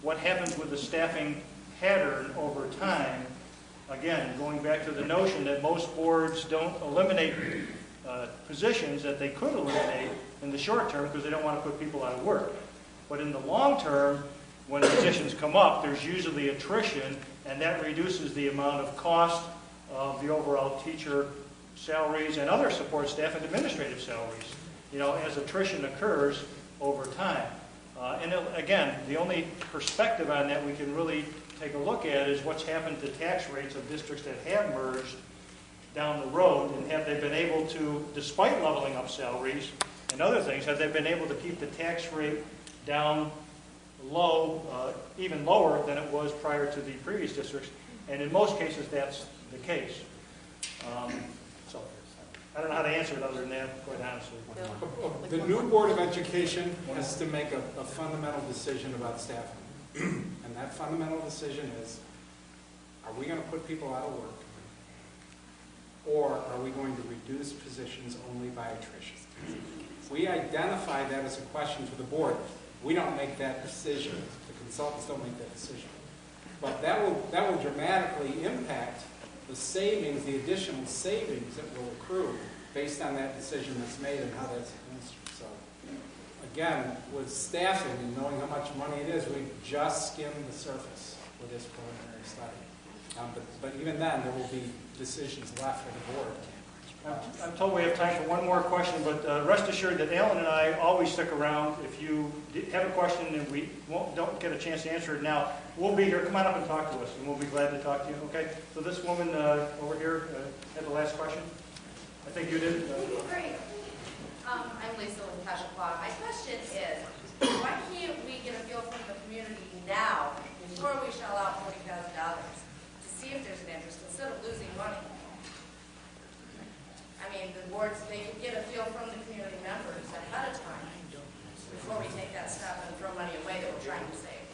what happens with the staffing pattern over time, again, going back to the notion that most boards don't eliminate positions that they could eliminate in the short term because they don't want to put people out of work. But in the long term, when positions come up, there's usually attrition, and that reduces the amount of cost of the overall teacher salaries and other support staff and administrative salaries, you know, as attrition occurs over time. And again, the only perspective on that we can really take a look at is what's happened to tax rates of districts that have merged down the road, and have they been able to, despite leveling up salaries and other things, have they been able to keep the tax rate down low, even lower than it was prior to the previous districts? And in most cases, that's the case. So I don't know how to answer it other than that, quite honestly. The new Board of Education has to make a fundamental decision about staffing. And that fundamental decision is, are we going to put people out of work? Or are we going to reduce positions only by attrition? We identify that as a question for the board. We don't make that decision. The consultants don't make that decision. But that will dramatically impact the savings, the additional savings that will accrue based on that decision that's made and how that's administered. So, again, with staffing and knowing how much money it is, we've just skimmed the surface with this preliminary study. But even then, there will be decisions left for the board. I'm told we have time for one more question, but rest assured that Alan and I always stick around. If you have a question and we don't get a chance to answer it now, we'll be here. Come on up and talk to us, and we'll be glad to talk to you. Okay? So this woman over here had the last question. I think you did. Great. I'm Lisa with Keshwa. My question is, why can't we get a feel from the community now before we shell out $40,000 to see if there's an interest instead of losing money? I mean, the boards, they could get a feel from the community members ahead of time before we take that step and throw money away that we're trying to save.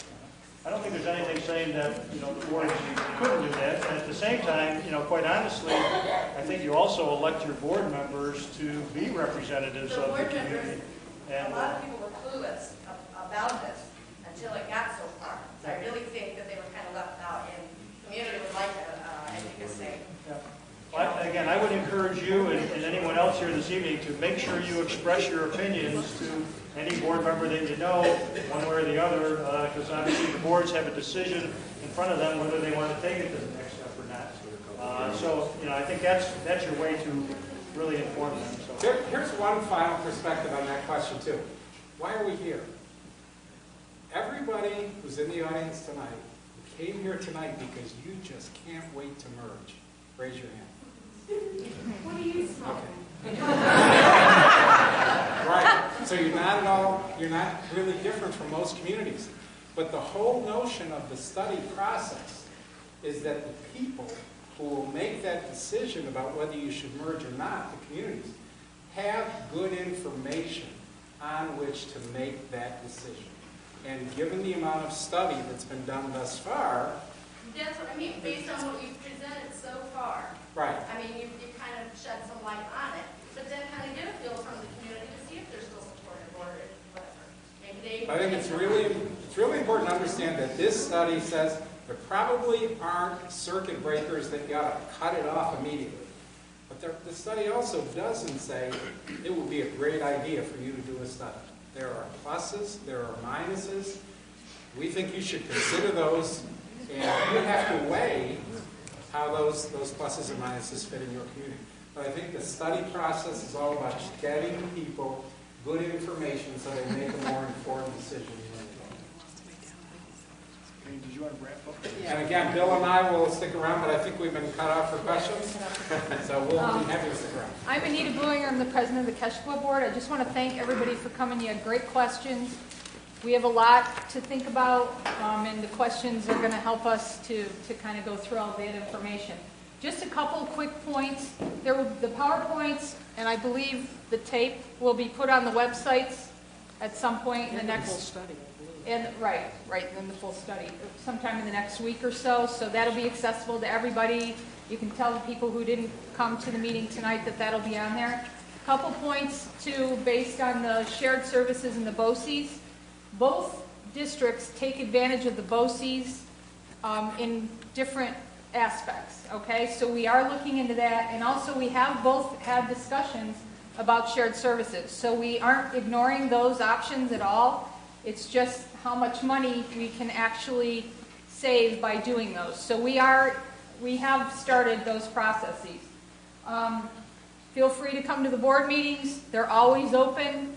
I don't think there's anything saying that, you know, the board couldn't do that. And at the same time, you know, quite honestly, I think you also elect your board members to be representatives of the community. And a lot of people were clueless about this until it got so far. So I really think that they were kind of left out, and the community would like to, I think, a say. Yeah. Well, again, I would encourage you and anyone else here this evening to make sure you express your opinions to any board member that you know, one way or the other, because obviously the boards have a decision in front of them whether they want to take it to the next step or not. So, you know, I think that's your way to really inform them. So Here's one final perspective on that question too. Why are we here? Everybody who's in the audience tonight came here tonight because you just can't wait to merge. Raise your hand. What do you smoke? Okay. Right. So you're not really different from most communities. But the whole notion of the study process is that the people who will make that decision about whether you should merge or not, the communities, have good information on which to make that decision. And given the amount of study that's been done thus far. That's what I mean, based on what you've presented so far. Right. I mean, you kind of shed some light on it, but then kind of get a feel from the community to see if they're still supportive or whatever. Maybe they. I think it's really important to understand that this study says there probably aren't circuit breakers that you ought to cut it off immediately. But the study also doesn't say it would be a great idea for you to do a study. There are pluses, there are minuses. We think you should consider those, and you have to weigh how those pluses and minuses fit in your community. But I think the study process is all about getting people good information so they make a more informed decision. did you want to wrap up? And again, Bill and I will stick around, but I think we've been cut off for questions, so we'll be happy to stick around. I'm Anita Booinger. I'm the president of the Keshequa Board. I just want to thank everybody for coming. You had great questions. We have a lot to think about, and the questions are going to help us to kind of go through all that information. Just a couple quick points. The PowerPoints, and I believe the tape will be put on the websites at some point in the next... full study, I believe. And right, in the full study, sometime in the next week or so. So that'll be accessible to everybody. You can tell the people who didn't come to the meeting tonight that that'll be on there. A couple points too, based on the shared services and the BOCES. Both districts take advantage of the BOCES in different aspects, okay? So we are looking into that, and also we have both had discussions about shared services. So we aren't ignoring those options at all. It's just how much money we can actually save by doing those. So we have started those processes. Feel free to come to the board meetings. They're always open.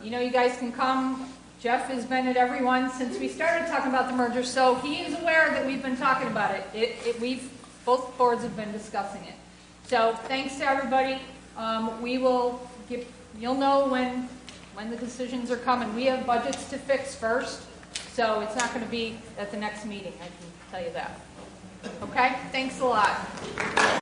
You know, you guys can come. Jeff has been at every one since we started talking about the merger, so he is aware that we've been talking about it. Both boards have been discussing it. So thanks to everybody. You'll know when the decisions are coming. We have budgets to fix first, so it's not going to be at the next meeting, I can tell you that. Okay? Thanks a lot.